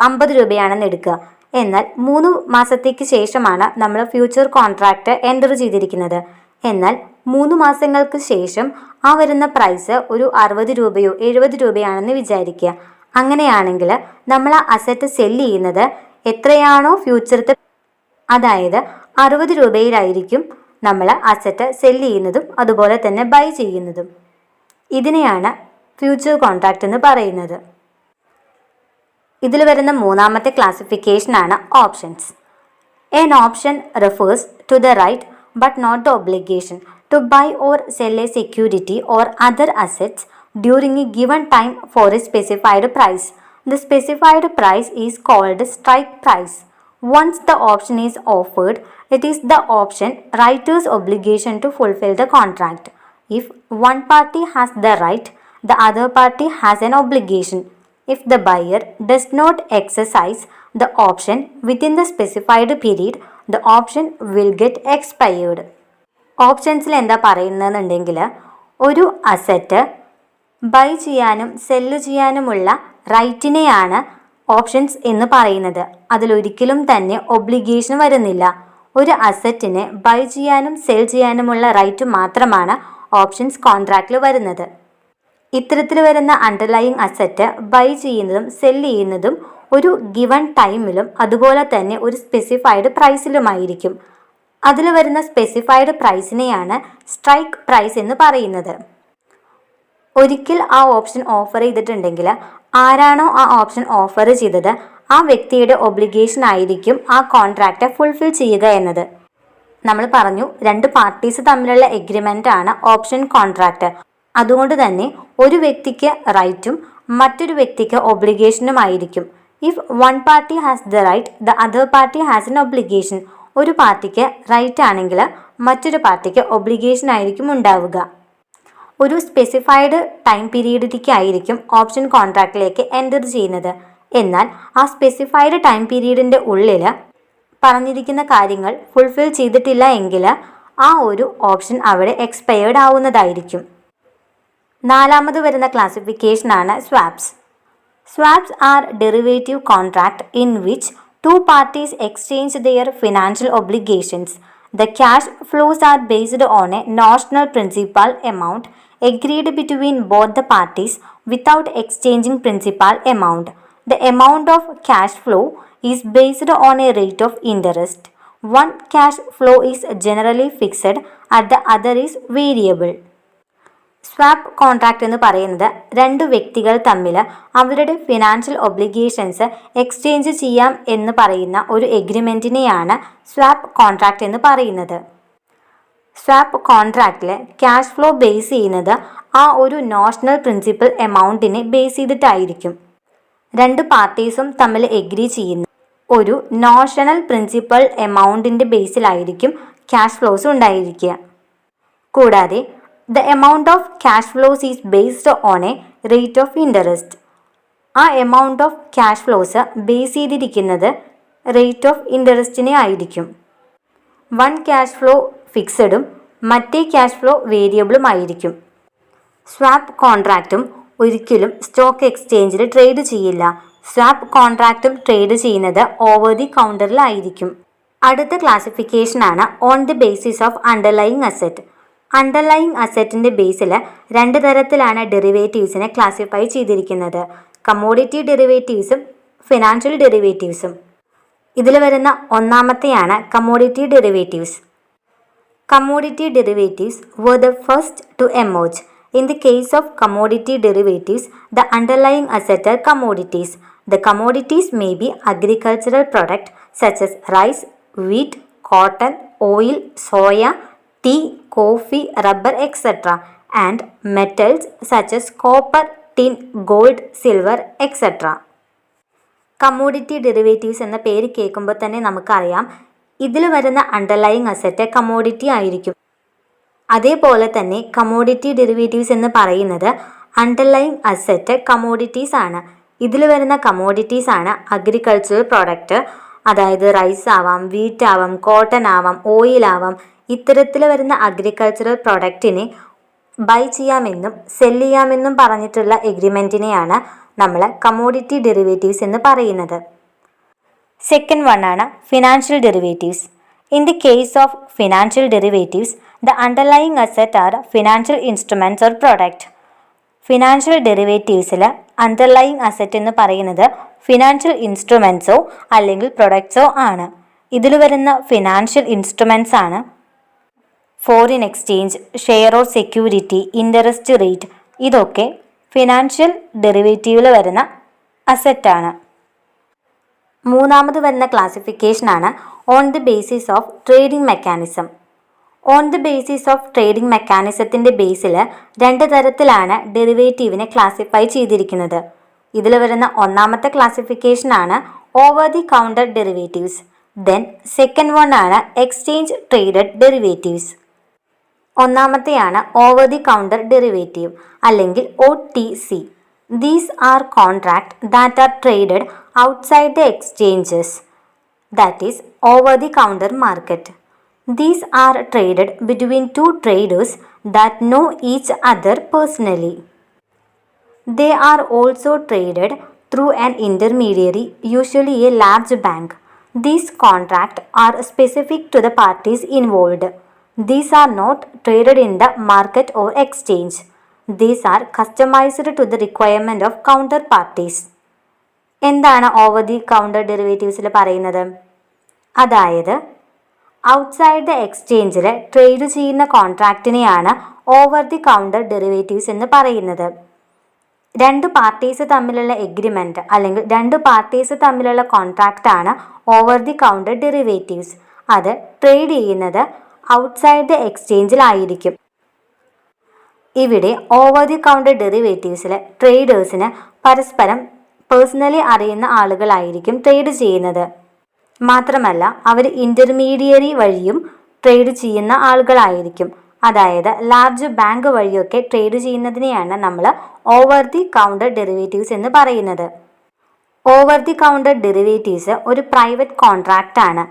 50 രൂപയാണെന്ന് എടുക്കുക. എന്നാൽ 3 മാസത്തേക്ക് ശേഷമാണ് നമ്മൾ ഫ്യൂച്ചർ കോൺട്രാക്റ്റ് എൻ്റർ ചെയ്തിരിക്കുന്നത്. എന്നാൽ 3 മാസങ്ങൾക്ക് ശേഷം ആ വരുന്ന പ്രൈസ് ഒരു 60 രൂപയോ 70 രൂപയാണെന്ന് വിചാരിക്കുക. അങ്ങനെയാണെങ്കിൽ നമ്മൾ ആ അസറ്റ് സെല്ല് ചെയ്യുന്നത് എത്രയാണോ ഫ്യൂച്ചറത്തെ, അതായത് 60 രൂപയിലായിരിക്കും നമ്മൾ അസറ്റ് സെല്ല് ചെയ്യുന്നതും അതുപോലെ തന്നെ ബൈ ചെയ്യുന്നതും. ഇതിനെയാണ് ഫ്യൂച്ചർ കോൺട്രാക്റ്റ് എന്ന് പറയുന്നത്. ഇതിൽ വരുന്ന മൂന്നാമത്തെ ക്ലാസിഫിക്കേഷനാണ് options. An option refers to the right but not the obligation to buy or sell a security or other assets during a given time for a specified price. The specified price is called strike price. Once the option is offered, it is the option writer's obligation to fulfill the contract. If one party has the right, the other party has an obligation. If the buyer does not exercise the option within the specified period, the option will get expired. ഓപ്ഷൻസിൽ എന്താ പറയുന്നതെന്നുണ്ടെങ്കിൽ, ഒരു asset by ചെയ്യാനും cell ചെയ്യാനുമുള്ള റൈറ്റിനെയാണ് options എന്ന് പറയുന്നത്. അതിലൊരിക്കലും തന്നെ obligation വരുന്നില്ല. ഒരു അസറ്റിന് by ചെയ്യാനും സെൽ ചെയ്യാനുമുള്ള റൈറ്റ് മാത്രമാണ് ഓപ്ഷൻസ് കോൺട്രാക്റ്റിൽ വരുന്നത്. ഇത്തരത്തിൽ വരുന്ന അണ്ടർലൈയിങ് അസറ്റ് ബൈ ചെയ്യുന്നതും സെല്ല് ചെയ്യുന്നതും ഒരു ഗിവൺ ടൈമിലും അതുപോലെ തന്നെ ഒരു സ്പെസിഫൈഡ് പ്രൈസിലുമായിരിക്കും. അതിൽ വരുന്ന സ്പെസിഫൈഡ് പ്രൈസിനെയാണ് സ്ട്രൈക്ക് പ്രൈസ് എന്ന് പറയുന്നത്. ഒരിക്കൽ ആ ഓപ്ഷൻ ഓഫർ ചെയ്തിട്ടുണ്ടെങ്കിൽ ആരാണോ ആ ഓപ്ഷൻ ഓഫർ ചെയ്തത് ആ വ്യക്തിയുടെ ഒബ്ലിഗേഷൻ ആയിരിക്കും ആ കോൺട്രാക്റ്റ് ഫുൾഫിൽ ചെയ്യുക എന്നത്. നമ്മൾ പറഞ്ഞു, 2 പാർട്ടീസ് തമ്മിലുള്ള എഗ്രിമെൻ്റ് ആണ് ഓപ്ഷൻ കോൺട്രാക്റ്റ്. അതുകൊണ്ട് തന്നെ ഒരു വ്യക്തിക്ക് റൈറ്റും മറ്റൊരു വ്യക്തിക്ക് ഒബ്ലിഗേഷനുമായിരിക്കും. If one party has the right, the other party has an obligation. ഒരു പാർട്ടിക്ക് റൈറ്റ് ആണെങ്കിൽ മറ്റൊരു പാർട്ടിക്ക് ഒബ്ലിഗേഷൻ ആയിരിക്കും ഉണ്ടാവുക. ഒരു സ്പെസിഫൈഡ് ടൈം പീരീഡിലേക്കായിരിക്കും ഓപ്ഷൻ കോൺട്രാക്റ്റിലേക്ക് എൻ്റർ ചെയ്യുന്നത്. എന്നാൽ ആ സ്പെസിഫൈഡ് ടൈം പീരീഡിൻ്റെ ഉള്ളിൽ പറഞ്ഞിരിക്കുന്ന കാര്യങ്ങൾ ഫുൾഫിൽ ചെയ്തിട്ടില്ല എങ്കിൽ ആ ഒരു ഓപ്ഷൻ അവിടെ എക്സ്പയർഡ് ആവുന്നതായിരിക്കും. നാലാമത് വരുന്ന ക്ലാസിഫിക്കേഷനാണ് swaps. Swaps are derivative contract in which 2 parties exchange their financial obligations. The cash flows are based on a notional principal amount agreed between both the parties without exchanging principal amount. The amount of cash flow is based on a rate of interest. One cash flow is generally fixed and the other is variable. Swap contract എന്ന് പറയുന്നത് 2 വ്യക്തികൾ തമ്മിൽ അവരുടെ financial obligations exchange ചെയ്യാം എന്ന് പറയുന്ന ഒരു എഗ്രിമെൻറ്റിനെയാണ് swap contract എന്ന് പറയുന്നത്. സ്വാപ്പ് കോൺട്രാക്റ്റിൽ ക്യാഷ് ഫ്ലോ ബേസ് ചെയ്യുന്നത് ആ ഒരു നോഷണൽ പ്രിൻസിപ്പൽ എമൗണ്ടിനെ ബേസ് ചെയ്തിട്ടായിരിക്കും. 2 പാർട്ടീസും തമ്മിൽ എഗ്രി ചെയ്യുന്ന ഒരു നോഷണൽ പ്രിൻസിപ്പൽ എമൗണ്ടിൻ്റെ ബേസിലായിരിക്കും ക്യാഷ് ഫ്ലോസ് ഉണ്ടായിരിക്കുക. കൂടാതെ the amount of cash flows is based on a rate of interest. ആ amount of cash flows base ചെയ്തിരിക്കുന്നത് റേറ്റ് ഓഫ് ഇൻട്രസ്റ്റിനെ ആയിരിക്കും. വൺ ക്യാഷ് ഫ്ലോ ഫിക്സഡും മറ്റേ ക്യാഷ് ഫ്ലോ വേരിയബിളും ആയിരിക്കും. സ്വാപ്പ് കോൺട്രാക്റ്റും ഒരിക്കലും സ്റ്റോക്ക് എക്സ്ചേഞ്ചിൽ ട്രേഡ് ചെയ്യില്ല. സ്വാപ്പ് കോൺട്രാക്റ്റും ട്രേഡ് ചെയ്യുന്നത് ഓവർ ദി കൗണ്ടറിലായിരിക്കും. അടുത്ത ക്ലാസിഫിക്കേഷനാണ് on the basis of underlying asset. Underlying അസെറ്റിൻ്റെ ബേസിൽ രണ്ട് തരത്തിലാണ് ഡെറിവേറ്റീവ്സിനെ ക്ലാസിഫൈ ചെയ്തിരിക്കുന്നത്. കമ്മോഡിറ്റി ഡെറിവേറ്റീവ്സും ഫിനാൻഷ്യൽ ഡെറിവേറ്റീവ്സും. ഇതിൽ വരുന്ന ഒന്നാമത്തെയാണ് commodity derivatives. Commodity derivatives were the first to emerge. In the case of commodity derivatives, the underlying assets are commodities. The commodities may be agricultural products such as rice, wheat, cotton, oil, soya, tea, coffee, rubber, etc. and metals such as copper, tin, gold, silver, etc. Commodity derivatives എന്ന പേര് കേൾക്കുമ്പോൾ തന്നെ നമുക്കറിയാം ഇതിൽ വരുന്ന underlying asset commodity ആയിരിക്കും. അതേപോലെ തന്നെ കമ്മോഡിറ്റി ഡെറിവേറ്റീവ്സ് എന്ന് പറയുന്നത് അണ്ടർലൈയിങ് അസറ്റ് കമ്മോഡിറ്റീസ് ആണ്. ഇതിൽ വരുന്ന കമ്മോഡിറ്റീസ് ആണ് അഗ്രികൾച്ചറൽ പ്രോഡക്റ്റ്, അതായത് റൈസ് ആവാം, വീറ്റ് ആവാം, കോട്ടൺ ആവാം, ഓയിൽ ആവാം. ഇത്തരത്തിൽ വരുന്ന അഗ്രികൾച്ചറൽ പ്രോഡക്റ്റിനെ ബൈ ചെയ്യാമെന്നും സെല് ചെയ്യാമെന്നും പറഞ്ഞിട്ടുള്ള എഗ്രിമെൻറ്റിനെയാണ് നമ്മൾ കമ്മോഡിറ്റി ഡെറിവേറ്റീവ്സ് എന്ന് പറയുന്നത്. സെക്കൻഡ് വൺ ആണ് financial derivatives. In the case of financial derivatives, the underlying asset are financial instruments or product. Financial ഡെറിവേറ്റീവ്സിൽ അണ്ടർലൈയിങ് അസറ്റ് എന്ന് പറയുന്നത് ഫിനാൻഷ്യൽ ഇൻസ്ട്രുമെൻറ്റ്സോ അല്ലെങ്കിൽ പ്രൊഡക്ട്സോ ആണ്. ഇതിൽ വരുന്ന ഫിനാൻഷ്യൽ ഇൻസ്ട്രുമെൻറ്റ്സ് ആണ് foreign exchange, share or security, interest rate. ഇതൊക്കെ ഫിനാൻഷ്യൽ ഡെറിവേറ്റീവിൽ വരുന്ന അസറ്റാണ്. മൂന്നാമത് വരുന്ന ക്ലാസിഫിക്കേഷനാണ് on the basis of trading mechanism. On the basis of trading മെക്കാനിസത്തിൻ്റെ ബേസിൽ രണ്ട് തരത്തിലാണ് ഡെറിവേറ്റീവിനെ ക്ലാസിഫൈ ചെയ്തിരിക്കുന്നത്. ഇതിൽ വരുന്ന ഒന്നാമത്തെ ക്ലാസിഫിക്കേഷനാണ് over the counter derivatives. Then second one ആണ് എക്സ്ചേഞ്ച് ട്രേഡഡ് ഡെറിവേറ്റീവ്സ്. ഒന്നാമത്തെയാണ് ഓവർ ദി കൗണ്ടർ ഡെറിവേറ്റീവ് അല്ലെങ്കിൽ OTC. These are contracts that are traded outside the exchanges, that is over the counter market. These are traded between two traders that know each other personally. They are also traded through an intermediary, usually a large bank. These contracts are specific to the parties involved. These are not traded in the market or exchange. These are customized to the requirement of counterparties. എന്താണ് over the counter ഡെറിവേറ്റീവ്സിൽ പറയുന്നത്? അതായത് outside the എക്സ്ചേഞ്ചിൽ trade ചെയ്യുന്ന കോൺട്രാക്റ്റിനെയാണ് over the counter derivatives എന്ന് പറയുന്നത്. രണ്ട് parties തമ്മിലുള്ള agreement അല്ലെങ്കിൽ രണ്ട് പാർട്ടീസ് തമ്മിലുള്ള കോൺട്രാക്റ്റാണ് ഓവർ ദി കൗണ്ടർ ഡെറിവേറ്റീവ്സ്. അത് ട്രേഡ് ചെയ്യുന്നത് ഔട്ട്സൈഡ് ദ എക്സ്ചേഞ്ചിലായിരിക്കും. ഇവിടെ ഓവർ ദി കൗണ്ടർ ഡെറിവേറ്റീവ്സിൽ ട്രേഡേഴ്സിന് പരസ്പരം പേഴ്സണലി അറിയുന്ന ആളുകളായിരിക്കും ട്രേഡ് ചെയ്യുന്നത്. മാത്രമല്ല അവർ ഇൻ്റർമീഡിയറി വഴിയും ട്രേഡ് ചെയ്യുന്ന ആളുകളായിരിക്കും. അതായത് ലാർജ് ബാങ്ക് വഴിയൊക്കെ ട്രേഡ് ചെയ്യുന്നതിനെയാണ് നമ്മൾ ഓവർ ദി കൗണ്ടർ ഡെറിവേറ്റീവ്സ് എന്ന് പറയുന്നത്. ഓവർ ദി കൗണ്ടർ ഡെറിവേറ്റീവ്സ് ഒരു പ്രൈവറ്റ് കോൺട്രാക്റ്റ് ആണ്.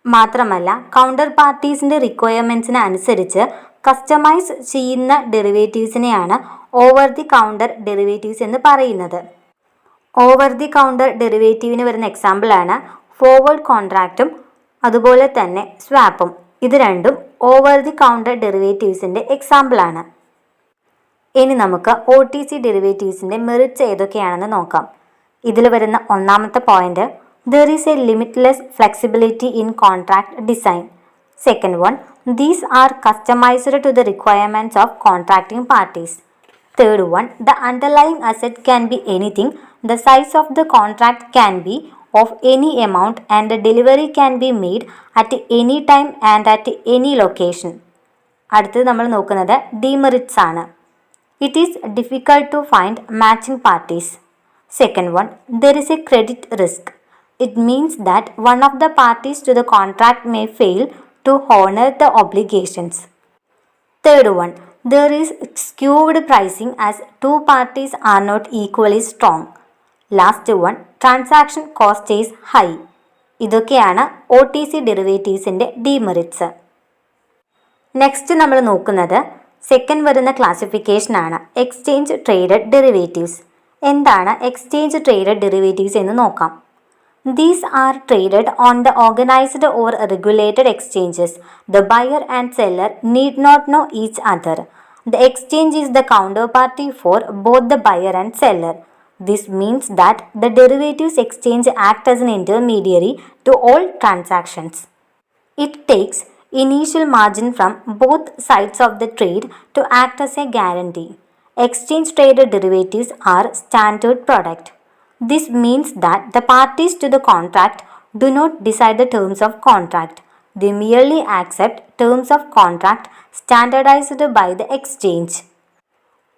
മാത്രമല്ല കൗണ്ടർ പാർട്ടീസിൻ്റെ റിക്വയർമെൻറ്റ്സിന് അനുസരിച്ച് കസ്റ്റമൈസ് ചെയ്യുന്ന ഡെറിവേറ്റീവ്സിനെയാണ് ഓവർ ദി കൗണ്ടർ ഡെറിവേറ്റീവ്സ് എന്ന് പറയുന്നത്. ഓവർ ദി കൗണ്ടർ ഡെറിവേറ്റീവിന് വരുന്ന എക്സാമ്പിളാണ് ഫോർവേഡ് കോൺട്രാക്റ്റും അതുപോലെ തന്നെ സ്വാപ്പും. ഇത് രണ്ടും ഓവർ ദി കൗണ്ടർ ഡെറിവേറ്റീവ്സിൻ്റെ എക്സാമ്പിളാണ്. ഇനി നമുക്ക് OTC ഡെറിവേറ്റീവ്സിൻ്റെ മെറിറ്റ്സ് ഏതൊക്കെയാണെന്ന് നോക്കാം. ഇതിൽ വരുന്ന ഒന്നാമത്തെ point, there is a limitless flexibility in contract design. Second one, these are customized to the requirements of contracting parties. Third one, the underlying asset can be anything. The size of the contract can be of any amount and the delivery can be made at any time and at any location. അടുത്തത് നമ്മൾ നോക്കുന്നത് demerits ആണ്. It is difficult to find matching parties. Second one, there is a credit risk. It means that one of the parties to the contract may fail to honor the obligations. Third one, there is skewed pricing as two parties are not equally strong. Last one, transaction cost is high. ഇതൊക്കെയാണ് OTC ഡെറിവേറ്റീവ്സിൻ്റെ demerits. Next നമ്മൾ നോക്കുന്നത് second വരുന്ന classification ആണ് exchange traded derivatives. എന്താണ് exchange traded derivatives എന്ന് നോക്കാം. These are traded on the organized or regulated exchanges. The buyer and seller need not know each other. The exchange is the counterparty for both the buyer and seller. This means that the derivatives exchange act as an intermediary to all transactions. It takes initial margin from both sides of the trade to act as a guarantee. Exchange traded derivatives are standard product. This means that the parties to the contract do not decide the terms of contract. They merely accept terms of contract standardized by the exchange.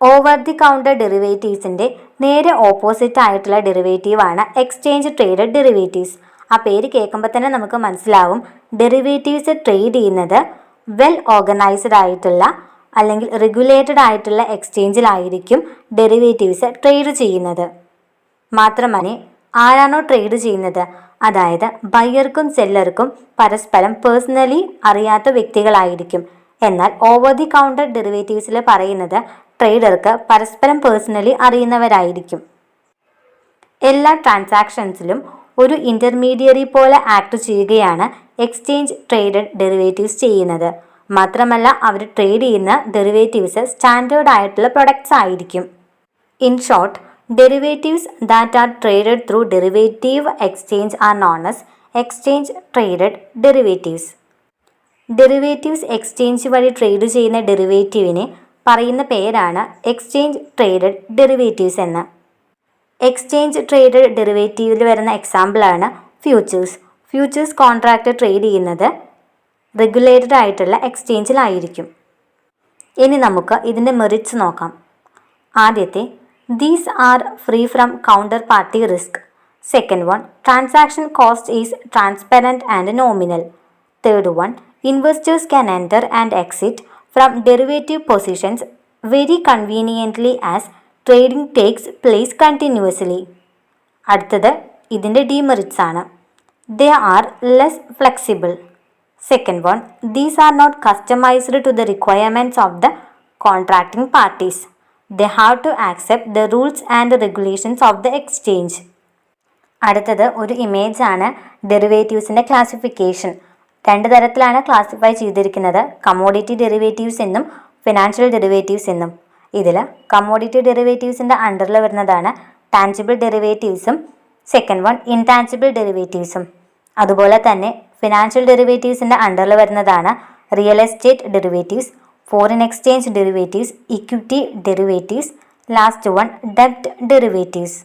Over the കൗണ്ടർ ഡെറിവേറ്റീവ്സിൻ്റെ നേരെ opposite ആയിട്ടുള്ള ഡെറിവേറ്റീവാണ് exchange traded derivatives. ആ പേര് കേൾക്കുമ്പോൾ തന്നെ നമുക്ക് മനസ്സിലാവും ഡെറിവേറ്റീവ്സ് ട്രേഡ് ചെയ്യുന്നത് വെൽ ഓർഗനൈസ്ഡ് ആയിട്ടുള്ള അല്ലെങ്കിൽ റെഗുലേറ്റഡ് ആയിട്ടുള്ള എക്സ്ചേഞ്ചിലായിരിക്കും ഡെറിവേറ്റീവ്സ് ട്രേഡ് ചെയ്യുന്നത്. മാത്രമല്ല ആരാണോ ട്രേഡ് ചെയ്യുന്നത്, അതായത് ബയ്യർക്കും സെല്ലർക്കും പരസ്പരം പേഴ്സണലി അറിയാത്ത വ്യക്തികളായിരിക്കും. എന്നാൽ ഓവർ ദി കൗണ്ടർ ഡെറിവേറ്റീവ്സിൽ പറയുന്നത് ട്രേഡർക്ക് പരസ്പരം പേഴ്സണലി അറിയുന്നവരായിരിക്കും. എല്ലാ ട്രാൻസാക്ഷൻസിലും ഒരു ഇൻ്റർമീഡിയറി പോലെ ആക്ട് ചെയ്യുകയാണ് എക്സ്ചേഞ്ച് ട്രേഡഡ് ഡെറിവേറ്റീവ്സ് ചെയ്യുന്നത്. മാത്രമല്ല അവർ ട്രേഡ് ചെയ്യുന്ന ഡെറിവേറ്റീവ്സ് സ്റ്റാൻഡേർഡ് ആയിട്ടുള്ള പ്രൊഡക്ട്സ് ആയിരിക്കും. In short, derivatives that are traded through derivative exchange are known as exchange traded derivatives. Derivatives exchange വഴി ട്രേഡ് ചെയ്യുന്ന ഡെറിവേറ്റീവിനെ പറയുന്ന പേരാണ് എക്സ്ചേഞ്ച് ട്രേഡഡ് ഡെറിവേറ്റീവ്സ് എന്ന്. എക്സ്ചേഞ്ച് ട്രേഡഡ് ഡെറിവേറ്റീവിൽ വരുന്ന എക്സാമ്പിളാണ് ഫ്യൂച്ചേഴ്സ്. ഫ്യൂച്ചേഴ്സ് കോൺട്രാക്റ്റ് ട്രേഡ് ചെയ്യുന്നത് റെഗുലേറ്റഡ് ആയിട്ടുള്ള എക്സ്ചേഞ്ചിലായിരിക്കും. ഇനി നമുക്ക് ഇതിൻ്റെ മെറിറ്റ്സ് നോക്കാം. ആദ്യത്തെ, these are free from counterparty risk. Second one, transaction cost is transparent and nominal. Third one, investors can enter and exit from derivative positions very conveniently as trading takes place continuously. അടുത്തത് ഇതിൻ്റെ demerits ആണ്. They are less flexible. Second one, these are not customized to the requirements of the contracting parties. They have to accept the rules and regulations of the exchange. അടുത്തത് ഒരു image ആണ് ഡെറിവേറ്റീവ്സിൻ്റെ classification. രണ്ട് തരത്തിലാണ് classify ചെയ്തിരിക്കുന്നത്, commodity derivatives എന്നും financial derivatives എന്നും. ഇതിൽ commodity ഡെറിവേറ്റീവ്സിൻ്റെ അണ്ടറിൽ വരുന്നതാണ് ടാഞ്ചിബിൾ ഡെറിവേറ്റീവ്സും സെക്കൻഡ് വൺ ഇൻടാഞ്ചിബിൾ ഡെറിവേറ്റീവ്സും. അതുപോലെ തന്നെ ഫിനാൻഷ്യൽ ഡെറിവേറ്റീവ്സിൻ്റെ അണ്ടറിൽ വരുന്നതാണ് real estate derivatives, foreign exchange derivatives, equity derivatives, last one ഡെബ്റ്റ് ഡെറിവേറ്റീവ്സ്.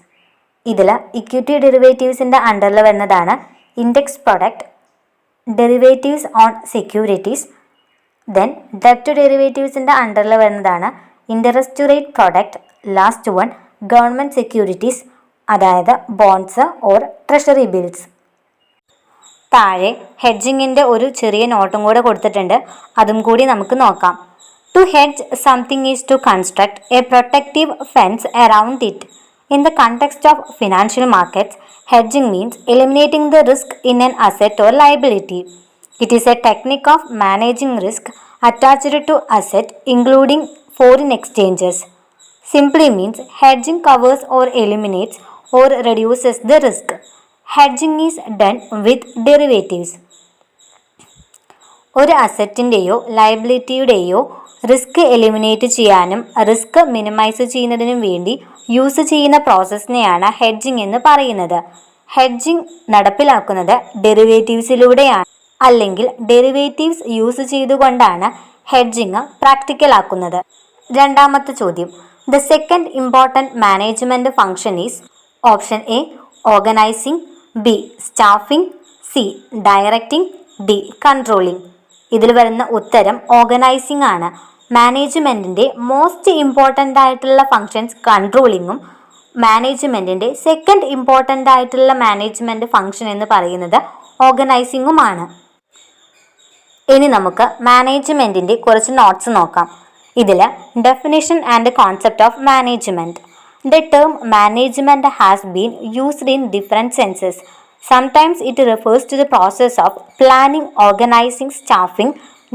ഇതിൽ ഇക്വിറ്റി ഡെറിവേറ്റീവ്സിൻ്റെ അണ്ടറിൽ വരുന്നതാണ് index product, derivatives on securities. Then ഡെബ്റ്റ് ഡെറിവേറ്റീവ്സിൻ്റെ അണ്ടറിൽ വരുന്നതാണ് interest rate product, last one government securities, അതായത് ബോണ്ട്സ് ഓർ ട്രഷറി ബിൽസ്. താഴെ ഹെഡ്ജിങ്ങിൻ്റെ ഒരു ചെറിയ നോട്ടും കൂടെ കൊടുത്തിട്ടുണ്ട്, അതും കൂടി നമുക്ക് നോക്കാം. To hedge something is to construct a protective fence around it. In the context of financial markets, hedging means eliminating the risk in an asset or liability. It is a technique of managing risk attached to asset, including foreign exchanges. Simply means hedging covers or eliminates or reduces the risk. Hedging is done with derivatives. ഒരു അസറ്റിൻ്റെയോ ലയബിലിറ്റിയുടെയോ risk eliminate ചെയ്യാനും risk minimise ചെയ്യുന്നതിനും വേണ്ടി use ചെയ്യുന്ന പ്രോസസ്സിനെയാണ് hedging എന്ന് പറയുന്നത്. Hedging നടപ്പിലാക്കുന്നത് ഡെറിവേറ്റീവ്സിലൂടെയാണ്, അല്ലെങ്കിൽ derivatives use ചെയ്തുകൊണ്ടാണ് ഹെഡ്ജിങ് പ്രാക്ടിക്കലാക്കുന്നത്. രണ്ടാമത്തെ ചോദ്യം, the second important management function is option A organising, B staffing, C directing, D controlling. ഇതിൽ വരുന്ന ഉത്തരം ഓർഗനൈസിംഗ് ആണ്. മാനേജ്മെൻറ്റിൻ്റെ മോസ്റ്റ് ഇമ്പോർട്ടൻ്റ് ആയിട്ടുള്ള ഫങ്ഷൻസ് കൺട്രോളിങ്ങും മാനേജ്മെൻറ്റിൻ്റെ സെക്കൻഡ് ഇമ്പോർട്ടൻ്റ് ആയിട്ടുള്ള മാനേജ്മെൻറ്റ് ഫങ്ഷൻ എന്ന് പറയുന്നത് ഓർഗനൈസിങ്ങുമാണ്. ഇനി നമുക്ക് മാനേജ്മെൻറ്റിൻ്റെ കുറച്ച് നോട്ട്സ് നോക്കാം. ഇതിൽ definition and concept of management. The term management has been used in different senses. Sometimes it refers to the process of planning, organizing, staffing,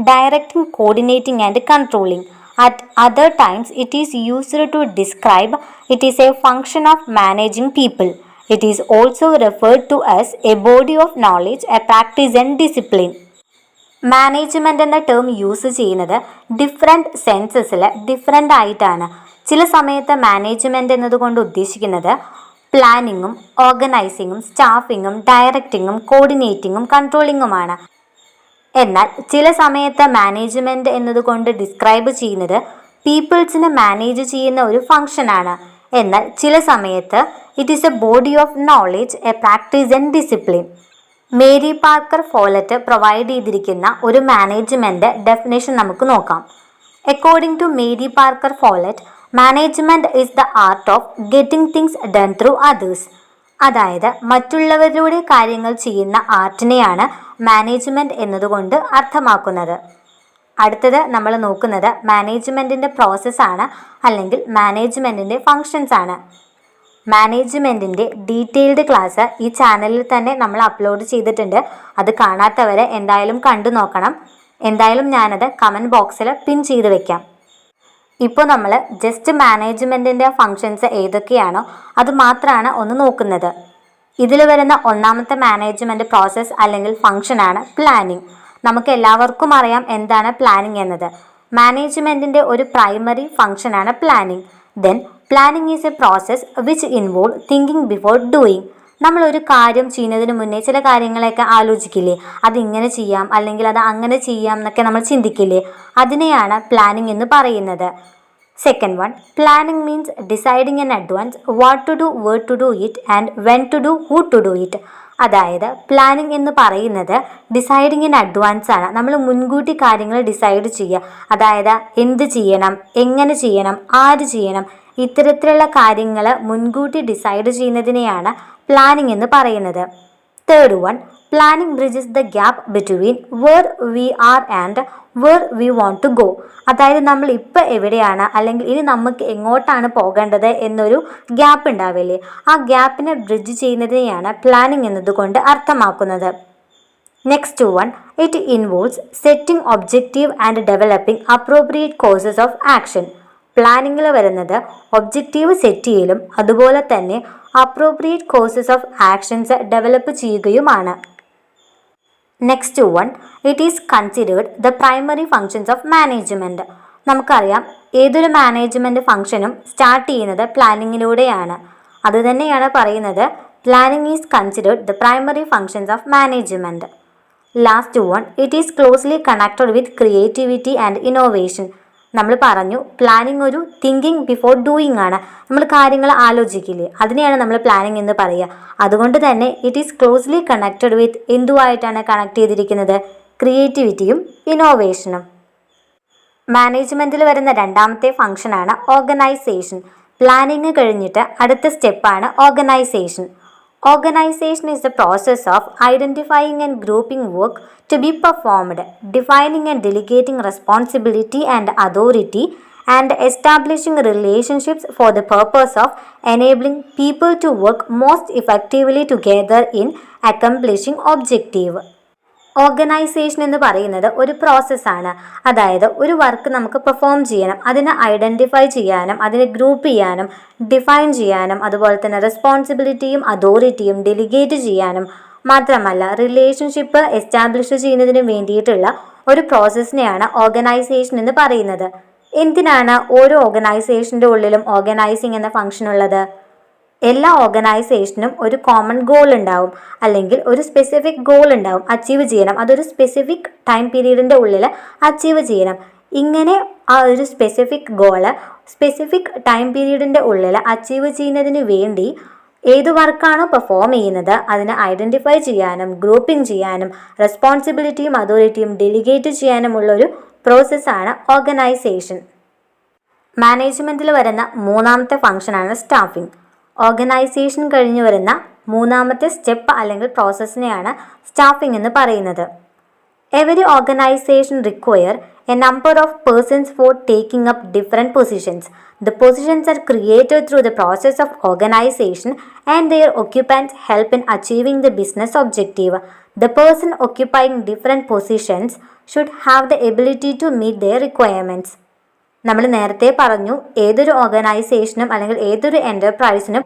directing, coordinating and controlling. At other times, it is used to describe it is a function of managing people. It is also referred to as a body of knowledge, a practice and discipline. Management എന്ന term use ചെയ്യുന്നത് different സെൻസസിൽ different ആയിട്ടാണ്. ചില സമയത്ത് management എന്നതുകൊണ്ട് ഉദ്ദേശിക്കുന്നത് പ്ലാനിങ്ങും ഓർഗനൈസിങ്ങും സ്റ്റാഫിങ്ങും ഡയറക്റ്റിങ്ങും കോർഡിനേറ്റിങ്ങും കൺട്രോളിങ്ങുമാണ്. എന്നാൽ ചില സമയത്ത് മാനേജ്മെൻറ്റ് എന്നതുകൊണ്ട് ഡിസ്ക്രൈബ് ചെയ്യുന്നത് പീപ്പിൾസിനെ മാനേജ് ചെയ്യുന്ന ഒരു ഫംഗ്ഷനാണ്. എന്നാൽ ചില സമയത്ത് it is a body of knowledge, a practice and discipline. Mary Parker Follett provide ചെയ്തിരിക്കുന്ന ഒരു മാനേജ്മെൻറ്റ് ഡെഫിനേഷൻ നമുക്ക് നോക്കാം. According to Mary Parker Follett, management is the art of getting things done through others. അതായത് മറ്റുള്ളവരിലൂടെ കാര്യങ്ങൾ ചെയ്യുന്ന ആർട്ടിനെയാണ് management എന്നതുകൊണ്ട് അർത്ഥമാക്കുന്നത്. അടുത്തത് നമ്മൾ നോക്കുന്നത് മാനേജ്മെൻറ്റിൻ്റെ പ്രോസസ്സാണ്, അല്ലെങ്കിൽ മാനേജ്മെൻറ്റിൻ്റെ ഫങ്ഷൻസ് ആണ്. മാനേജ്മെൻറ്റിൻ്റെ ഡീറ്റെയിൽഡ് ക്ലാസ് ഈ ചാനലിൽ തന്നെ നമ്മൾ അപ്ലോഡ് ചെയ്തിട്ടുണ്ട്. അത് കാണാത്തവരെ എന്തായാലും കണ്ടു നോക്കണം. എന്തായാലും ഞാനത് കമൻറ്റ് ബോക്സിൽ പിൻ ചെയ്ത് വെക്കാം. ഇപ്പോൾ നമ്മൾ ജസ്റ്റ് മാനേജ്മെൻറ്റിൻ്റെ ഫങ്ഷൻസ് ഏതൊക്കെയാണോ അത് മാത്രമാണ് ഒന്ന് നോക്കുന്നത്. ഇതിൽ വരുന്ന ഒന്നാമത്തെ മാനേജ്മെൻറ്റ് പ്രോസസ്സ് അല്ലെങ്കിൽ ഫങ്ഷനാണ് പ്ലാനിങ്. നമുക്ക് എല്ലാവർക്കും അറിയാം എന്താണ് പ്ലാനിങ് എന്നത്. മാനേജ്മെൻറ്റിൻ്റെ ഒരു പ്രൈമറി ഫങ്ഷനാണ് planning. Then planning is a process which involve thinking before doing. നമ്മളൊരു കാര്യം ചെയ്യുന്നതിന് മുന്നേ ചില കാര്യങ്ങളൊക്കെ ആലോചിക്കില്ലേ, അതിങ്ങനെ ചെയ്യാം അല്ലെങ്കിൽ അത് അങ്ങനെ ചെയ്യാം എന്നൊക്കെ നമ്മൾ ചിന്തിക്കില്ലേ, അതിനെയാണ് പ്ലാനിങ് എന്ന് പറയുന്നത്. Second one, planning means deciding in advance what to do, where to do it and when to do, who to do it. അതായത് പ്ലാനിങ് എന്ന് പറയുന്നത് ഡിസൈഡിങ് ഇൻ അഡ്വാൻസ് ആണ്. നമ്മൾ മുൻകൂട്ടി കാര്യങ്ങൾ ഡിസൈഡ് ചെയ്യുക. അതായത് എന്ത് ചെയ്യണം, എങ്ങനെ ചെയ്യണം, ആര് ചെയ്യണം, ഇത്തരത്തിലുള്ള കാര്യങ്ങൾ മുൻകൂട്ടി ഡിസൈഡ് ചെയ്യുന്നതിനെയാണ് പ്ലാനിങ് എന്ന് പറയുന്നത്. Third one, planning bridges the gap between where we are and where we want to go. അതായത് നമ്മൾ ഇപ്പോൾ എവിടെയാണ് അല്ലെങ്കിൽ ഇനി നമുക്ക് എങ്ങോട്ടാണ് പോകേണ്ടത് എന്നൊരു ഗ്യാപ്പ് ഉണ്ടാവില്ലേ, ആ ഗ്യാപ്പിനെ ബ്രിഡ്ജ് ചെയ്യുന്നതിനെയാണ് പ്ലാനിങ് എന്നതുകൊണ്ട് അർത്ഥമാക്കുന്നത്. Next one, it involves setting objective and developing appropriate courses of action. പ്ലാനിങ്ങിൽ വരുന്നത് ഒബ്ജക്റ്റീവ് സെറ്റ് ചെയ്യലും അതുപോലെ തന്നെ appropriate courses of actions develop ചെയ്യുകയുമാണ്. Next one, it is considered the primary functions of management. നമുക്കറിയാം ഏതൊരു മാനേജ്മെൻറ്റ് ഫങ്ഷനും സ്റ്റാർട്ട് ചെയ്യുന്നത് പ്ലാനിങ്ങിലൂടെയാണ്. അതുതന്നെയാണ് പറയുന്നത് planning is considered the primary functions of management. Last one, it is closely connected with creativity and innovation. നമ്മൾ പറഞ്ഞു പ്ലാനിങ് ഒരു തിങ്കിങ് ബിഫോർ ഡൂയിങ് ആണ്. നമ്മൾ കാര്യങ്ങൾ ആലോചിക്കില്ലേ, അതിനെയാണ് നമ്മൾ പ്ലാനിങ് എന്ന് പറയുക. അതുകൊണ്ട് തന്നെ it is closely connected with എന്തുമായിട്ടാണ് കണക്ട് ചെയ്തിരിക്കുന്നത്, ക്രിയേറ്റിവിറ്റിയും ഇന്നോവേഷനും. മാനേജ്മെൻറ്റിൽ വരുന്ന രണ്ടാമത്തെ ഫംഗ്ഷനാണ് ഓർഗനൈസേഷൻ. പ്ലാനിങ് കഴിഞ്ഞിട്ട് അടുത്ത സ്റ്റെപ്പാണ് organisation. Organization is the process of identifying and grouping work to be performed, defining and delegating responsibility and authority, and establishing relationships for the purpose of enabling people to work most effectively together in accomplishing objective. Organisation എന്ന് പറയുന്നത് ഒരു പ്രോസസ്സാണ്. അതായത് ഒരു work നമുക്ക് perform ചെയ്യണം, അതിനെ identify ചെയ്യാനും അതിനെ ഗ്രൂപ്പ് ചെയ്യാനും ഡിഫൈൻ ചെയ്യാനും അതുപോലെ തന്നെ റെസ്പോൺസിബിലിറ്റിയും അതോറിറ്റിയും ഡെലിഗേറ്റ് ചെയ്യാനും മാത്രമല്ല റിലേഷൻഷിപ്പ് എസ്റ്റാബ്ലിഷ് ചെയ്യുന്നതിന് വേണ്ടിയിട്ടുള്ള ഒരു പ്രോസസ്സിനെയാണ് ഓർഗനൈസേഷൻ എന്ന് പറയുന്നത്. എന്തിനാണ് ഓരോ ഓർഗനൈസേഷൻ്റെ ഉള്ളിലും ഓർഗനൈസിങ് എന്ന ഫംഗ്ഷൻ ഉള്ളത്? എല്ലാ ഓർഗനൈസേഷനും ഒരു കോമൺ ഗോൾ ഉണ്ടാവും, അല്ലെങ്കിൽ ഒരു സ്പെസിഫിക് ഗോൾ ഉണ്ടാവും, അച്ചീവ് ചെയ്യണം. അതൊരു സ്പെസിഫിക് ടൈം പീരീഡിൻ്റെ ഉള്ളിൽ അച്ചീവ് ചെയ്യണം. ഇങ്ങനെ ആ ഒരു സ്പെസിഫിക് ഗോള് സ്പെസിഫിക് ടൈം പീരീഡിൻ്റെ ഉള്ളിൽ അച്ചീവ് ചെയ്യുന്നതിന് വേണ്ടി ഏത് വർക്കാണോ പെർഫോം ചെയ്യുന്നത് അതിനെ ഐഡൻറ്റിഫൈ ചെയ്യാനും ഗ്രൂപ്പിംഗ് ചെയ്യാനും റെസ്പോൺസിബിലിറ്റിയും അതോറിറ്റിയും ഡെലിഗേറ്റ് ചെയ്യാനുമുള്ളൊരു പ്രോസസ്സാണ് ഓർഗനൈസേഷൻ. മാനേജ്മെൻറ്റിൽ വരുന്ന മൂന്നാമത്തെ ഫംഗ്ഷനാണ് സ്റ്റാഫിംഗ്. ഓർഗനൈസേഷൻ കഴിഞ്ഞ് വരുന്ന മൂന്നാമത്തെ സ്റ്റെപ്പ് അല്ലെങ്കിൽ പ്രോസസ്സിനെയാണ് സ്റ്റാഫിംഗ് എന്ന് പറയുന്നത്. Every organisation require a number of persons for taking up different positions. The positions are created through the process of organization and their occupants help in achieving the business objective. The person occupying different positions should have the ability to meet their requirements. നമ്മൾ നേരത്തെ പറഞ്ഞു, ഏതൊരു ഓർഗനൈസേഷനും അല്ലെങ്കിൽ ഏതൊരു എൻ്റർപ്രൈസിനും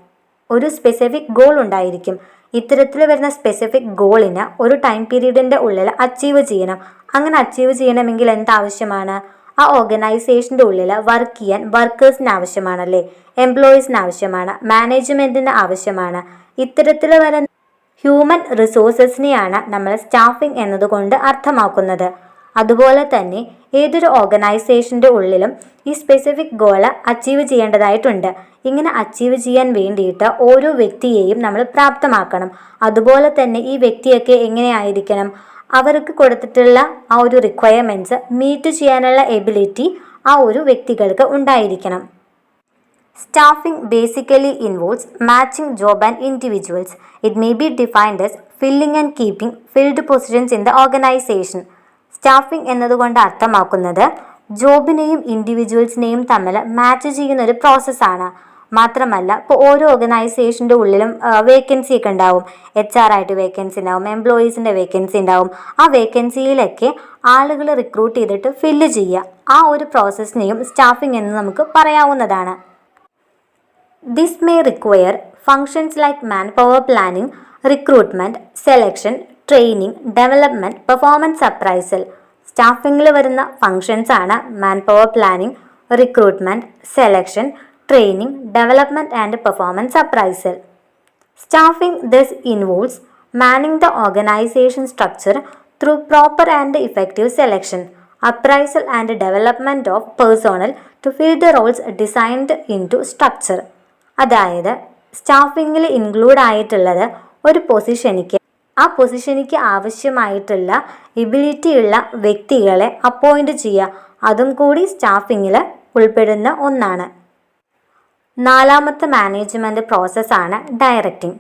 ഒരു specific goal ഉണ്ടായിരിക്കും. ഇത്തരത്തിൽ വരുന്ന സ്പെസിഫിക് ഗോളിന് ഒരു ടൈം പീരീഡിൻ്റെ ഉള്ളിൽ അച്ചീവ് ചെയ്യണം. അങ്ങനെ അച്ചീവ് ചെയ്യണമെങ്കിൽ എന്താവശ്യമാണ്? ആ ഓർഗനൈസേഷൻ്റെ ഉള്ളിൽ വർക്ക് ചെയ്യാൻ വർക്കേഴ്സിന് ആവശ്യമാണല്ലേ, എംപ്ലോയീസിന് ആവശ്യമാണ്, മാനേജ്മെൻറ്റിന് ആവശ്യമാണ്. ഇത്തരത്തിൽ വരുന്ന ഹ്യൂമൻ റിസോഴ്സസിനെയാണ് നമ്മൾ സ്റ്റാഫിംഗ് എന്നതുകൊണ്ട് അർത്ഥമാക്കുന്നത്. അതുപോലെ തന്നെ ഏതൊരു ഓർഗനൈസേഷൻ്റെ ഉള്ളിലും ഈ സ്പെസിഫിക് ഗോള് അച്ചീവ് ചെയ്യേണ്ടതായിട്ടുണ്ട്. ഇങ്ങനെ അച്ചീവ് ചെയ്യാൻ വേണ്ടിയിട്ട് ഓരോ വ്യക്തിയെയും നമ്മൾ പ്രാപ്തമാക്കണം. അതുപോലെ തന്നെ ഈ വ്യക്തിയൊക്കെ എങ്ങനെയായിരിക്കണം? അവർക്ക് കൊടുത്തിട്ടുള്ള ആ ഒരു റിക്വയർമെൻറ്റ്സ് മീറ്റ് ചെയ്യാനുള്ള എബിലിറ്റി ആ ഒരു വ്യക്തികൾക്ക് ഉണ്ടായിരിക്കണം. Staffing basically involves matching job and individuals. It may be defined as filling and keeping filled positions in the organization. Staffing എന്നതുകൊണ്ട് അർത്ഥമാക്കുന്നത് ജോബിനെയും ഇൻഡിവിജ്വൽസിനെയും തമ്മിൽ മാച്ച് ചെയ്യുന്ന ഒരു പ്രോസസ്സാണ്. മാത്രമല്ല, ഇപ്പോൾ ഓരോ ഓർഗനൈസേഷൻ്റെ ഉള്ളിലും വേക്കൻസി ഒക്കെ ഉണ്ടാവും. HR ആയിട്ട് വേക്കൻസി ഉണ്ടാവും, എംപ്ലോയീസിൻ്റെ വേക്കൻസി ഉണ്ടാവും. ആ വേക്കൻസിയിലൊക്കെ ആളുകൾ റിക്രൂട്ട് ചെയ്തിട്ട് ഫില്ല് ചെയ്യുക, ആ ഒരു പ്രോസസ്സിനെയും സ്റ്റാഫിംഗ് എന്ന് നമുക്ക് പറയാവുന്നതാണ്. This may require functions like manpower planning, recruitment, selection, training, development, performance appraisal. സ്റ്റാഫിങ്ങിൽ വരുന്ന ഫങ്ഷൻസ് ആണ് manpower planning, recruitment, selection, training, development and performance appraisal. Staffing this involves Manning the organisation structure through proper and effective selection, appraisal and development of personnel to fill the roles designed into structure. അതായത് സ്റ്റാഫിങ്ങിൽ include ആയിട്ടുള്ളത് ഒരു പൊസിഷനിക്ക് ആ പൊസിഷനിക്ക് ആവശ്യമായിട്ടുള്ള എബിലിറ്റിയുള്ള വ്യക്തികളെ appoint ചെയ്യുക, അതും കൂടി സ്റ്റാഫിങ്ങിൽ ഉൾപ്പെടുന്ന ഒന്നാണ്. നാലാമത്തെ മാനേജ്മെൻറ്റ് പ്രോസസ്സാണ് directing.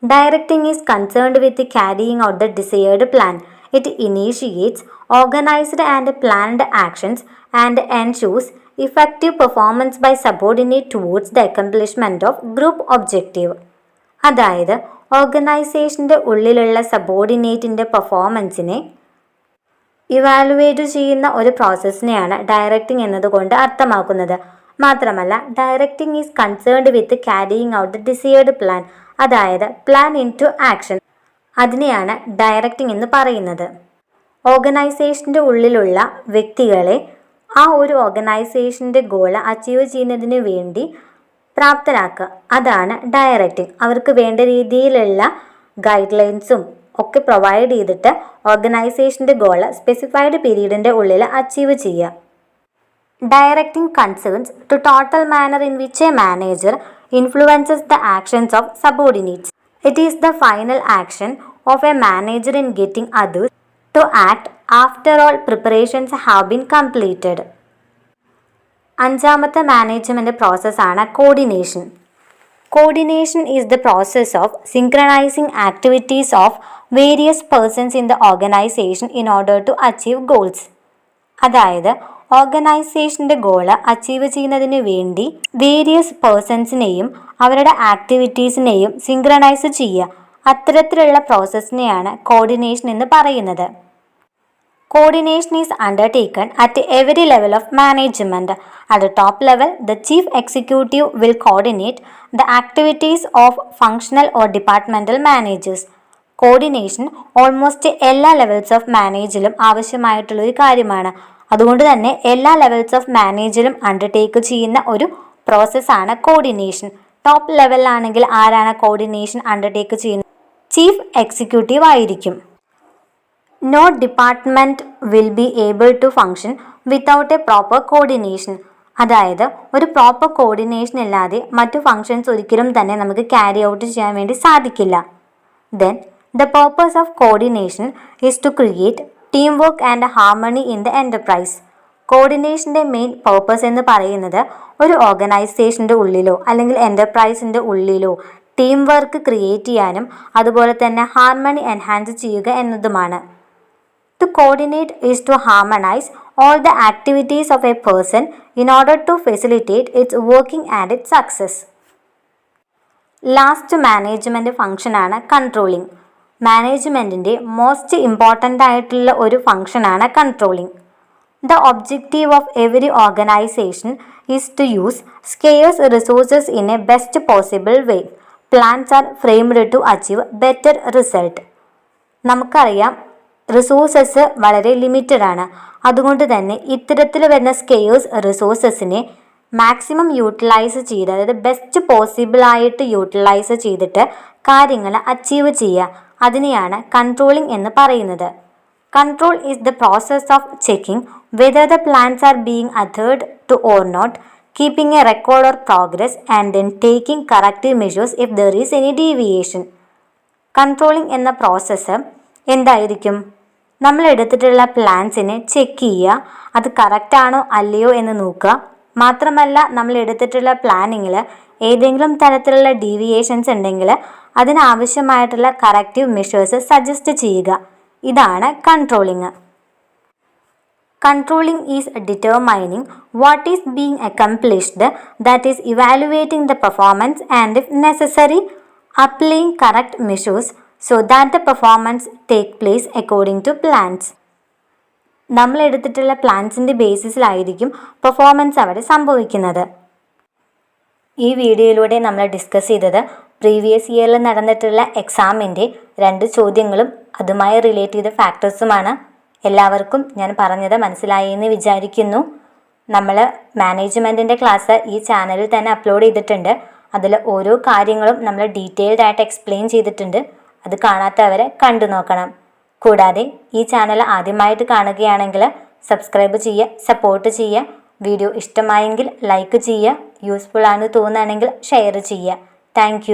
Directing is concerned with carrying out the desired plan. It initiates organised and planned actions and ensures effective performance by subordinate towards the accomplishment of group objective. അതായത് ഓർഗനൈസേഷൻ്റെ ഉള്ളിലുള്ള സബോർഡിനേറ്റിൻ്റെ പെർഫോമൻസിനെ ഇവാലുവേറ്റ് ചെയ്യുന്ന ഒരു പ്രോസസ്സിനെയാണ് ഡയറക്റ്റിംഗ് എന്നതുകൊണ്ട് അർത്ഥമാക്കുന്നത്. മാത്രമല്ല, directing is concerned with carrying out the desired plan. അതായത് plan in to action, അതിനെയാണ് directing എന്ന് പറയുന്നത്. ഓർഗനൈസേഷൻ്റെ ഉള്ളിലുള്ള വ്യക്തികളെ ആ ഒരു ഓർഗനൈസേഷൻ്റെ ഗോള് അച്ചീവ് ചെയ്യുന്നതിന് വേണ്ടി പ്രാപ്തരാക്കുക, അതാണ് ഡയറക്റ്റിംഗ്. അവർക്ക് വേണ്ട രീതിയിലുള്ള ഗൈഡ് ലൈൻസും ഒക്കെ പ്രൊവൈഡ് ചെയ്തിട്ട് ഓർഗനൈസേഷൻ്റെ ഗോള് സ്പെസിഫൈഡ് പീരീഡിൻ്റെ ഉള്ളിൽ അച്ചീവ് ചെയ്യുക. Directing concerns to total manner in which a manager influences the actions of subordinates. It is the final action of a manager in getting others to act after all preparations have been completed. അഞ്ചാമത്തെ management പ്രോസസ്സാണ് coordination. Coordination is the process of synchronising activities of various persons in the organisation in order to achieve goals. അതായത് ഓർഗനൈസേഷൻ്റെ goal achieve ചെയ്യുന്നതിന് വേണ്ടി various പേഴ്സൺസിനെയും അവരുടെ ആക്ടിവിറ്റീസിനെയും synchronise ചെയ്യുക, അത്തരത്തിലുള്ള പ്രോസസ്സിനെയാണ് coordination എന്ന് പറയുന്നത്. Coordination is undertaken at every level of management. At the top level, the chief executive will coordinate the activities of functional or departmental managers. Coordination almost എല്ലാ levels of മാനേജിലും ആവശ്യമായിട്ടുള്ളൊരു കാര്യമാണ്. അതുകൊണ്ട് തന്നെ എല്ലാ ലെവൽസ് ഓഫ് മാനേജിലും അണ്ടർടേക്ക് ചെയ്യുന്ന ഒരു പ്രോസസ്സാണ് coordination. Top ലെവലിലാണെങ്കിൽ ആരാണ് കോർഡിനേഷൻ അണ്ടർടേക്ക് ചെയ്യുന്നത്? ചീഫ് എക്സിക്യൂട്ടീവ് ആയിരിക്കും. No department will be able to function without a proper coordination. അതായത് ഒരു പ്രോപ്പർ കോർഡിനേഷൻ ഇല്ലാതെ മറ്റു ഫങ്ഷൻസ് ഒരിക്കലും തന്നെ നമുക്ക് ക്യാരി ഔട്ട് ചെയ്യാൻ വേണ്ടി സാധിക്കില്ല. Then the purpose of coordination is to create team work and harmony in the enterprise. കോർഡിനേഷൻ്റെ മെയിൻ പർപ്പസ് എന്ന് പറയുന്നത് ഒരു ഓർഗനൈസേഷൻ്റെ ഉള്ളിലോ അല്ലെങ്കിൽ എൻ്റർപ്രൈസിൻ്റെ ഉള്ളിലോ ടീം വർക്ക് ക്രിയേറ്റ് ചെയ്യാനും അതുപോലെ തന്നെ ഹാർമണി എൻഹാൻസ് ചെയ്യുക എന്നതുമാണ്. To coordinate is to harmonize all the activities of a person in order to facilitate its working and its success. Last management ഫംഗ്ഷനാണ് കൺട്രോളിംഗ്. മാനേജ്മെൻറ്റിൻ്റെ മോസ്റ്റ് ഇമ്പോർട്ടൻ്റ് ആയിട്ടുള്ള ഒരു ഫംഗ്ഷനാണ് controlling. The objective of every organization is to use scarce resources in a best possible way. Plans are framed to achieve better result. നമുക്കറിയാം resources വളരെ limited ആണ്. അതുകൊണ്ട് തന്നെ ഇത്തരത്തിൽ വരുന്ന സ്കെയേഴ്സ് റിസോഴ്സസിനെ മാക്സിമം യൂട്ടിലൈസ് ചെയ്ത്, അതായത് ബെസ്റ്റ് പോസിബിൾ ആയിട്ട് യൂട്ടിലൈസ് ചെയ്തിട്ട് കാര്യങ്ങൾ അച്ചീവ് ചെയ്യുക, അതിനെയാണ് കൺട്രോളിംഗ് എന്ന് പറയുന്നത്. Control is the process of checking whether the plans are being adhered to or not, keeping a record of progress and then taking corrective measures if there is any deviation. Controlling എന്ന process എന്തായിരിക്കും? നമ്മൾ എടുത്തിട്ടുള്ള പ്ലാൻസിനെ check ചെയ്യുക, അത് കറക്റ്റാണോ അല്ലയോ എന്ന് നോക്കുക. മാത്രമല്ല, നമ്മൾ എടുത്തിട്ടുള്ള പ്ലാനിങ്ങിൽ ഏതെങ്കിലും തരത്തിലുള്ള ഡീവിയേഷൻസ് ഉണ്ടെങ്കിൽ അതിനാവശ്യമായിട്ടുള്ള കറക്റ്റീവ് മെഷേഴ്സ് സജസ്റ്റ് ചെയ്യുക. ഇതാണ് controlling. Controlling is determining what is being accomplished, that is evaluating the performance and if necessary applying correct measures so that the performance take place according to plans. നമ്മൾ എടുത്തിട്ടുള്ള പ്ലാൻസിൻ്റെ ബേസിസിലായിരിക്കും performance അവിടെ സംഭവിക്കുന്നത്. ഈ വീഡിയോയിലൂടെ നമ്മൾ discuss ചെയ്തത് പ്രീവിയസ് ഇയറിൽ നടന്നിട്ടുള്ള എക്സാമിൻ്റെ 2 ചോദ്യങ്ങളും അതുമായി റിലേറ്റ് ചെയ്ത ഫാക്ടേഴ്സുമാണ്. എല്ലാവർക്കും ഞാൻ പറഞ്ഞത് മനസ്സിലായി എന്ന് വിചാരിക്കുന്നു. നമ്മൾ മാനേജ്മെൻറ്റിൻ്റെ ക്ലാസ് ഈ ചാനലിൽ തന്നെ അപ്ലോഡ് ചെയ്തിട്ടുണ്ട്. അതിൽ ഓരോ കാര്യങ്ങളും നമ്മൾ ഡീറ്റെയിൽഡ് ആയിട്ട് എക്സ്പ്ലെയിൻ ചെയ്തിട്ടുണ്ട്. അത് കാണാത്തവരെ കണ്ടു നോക്കണം. കൂടാതെ ഈ ചാനൽ ആദ്യമായിട്ട് കാണുകയാണെങ്കിൽ സബ്സ്ക്രൈബ് ചെയ്യുക, സപ്പോർട്ട് ചെയ്യുക. വീഡിയോ ഇഷ്ടമായെങ്കിൽ ലൈക്ക് ചെയ്യുക, യൂസ്ഫുൾ ആണെന്ന് തോന്നുകയാണെങ്കിൽ ഷെയർ ചെയ്യുക. താങ്ക്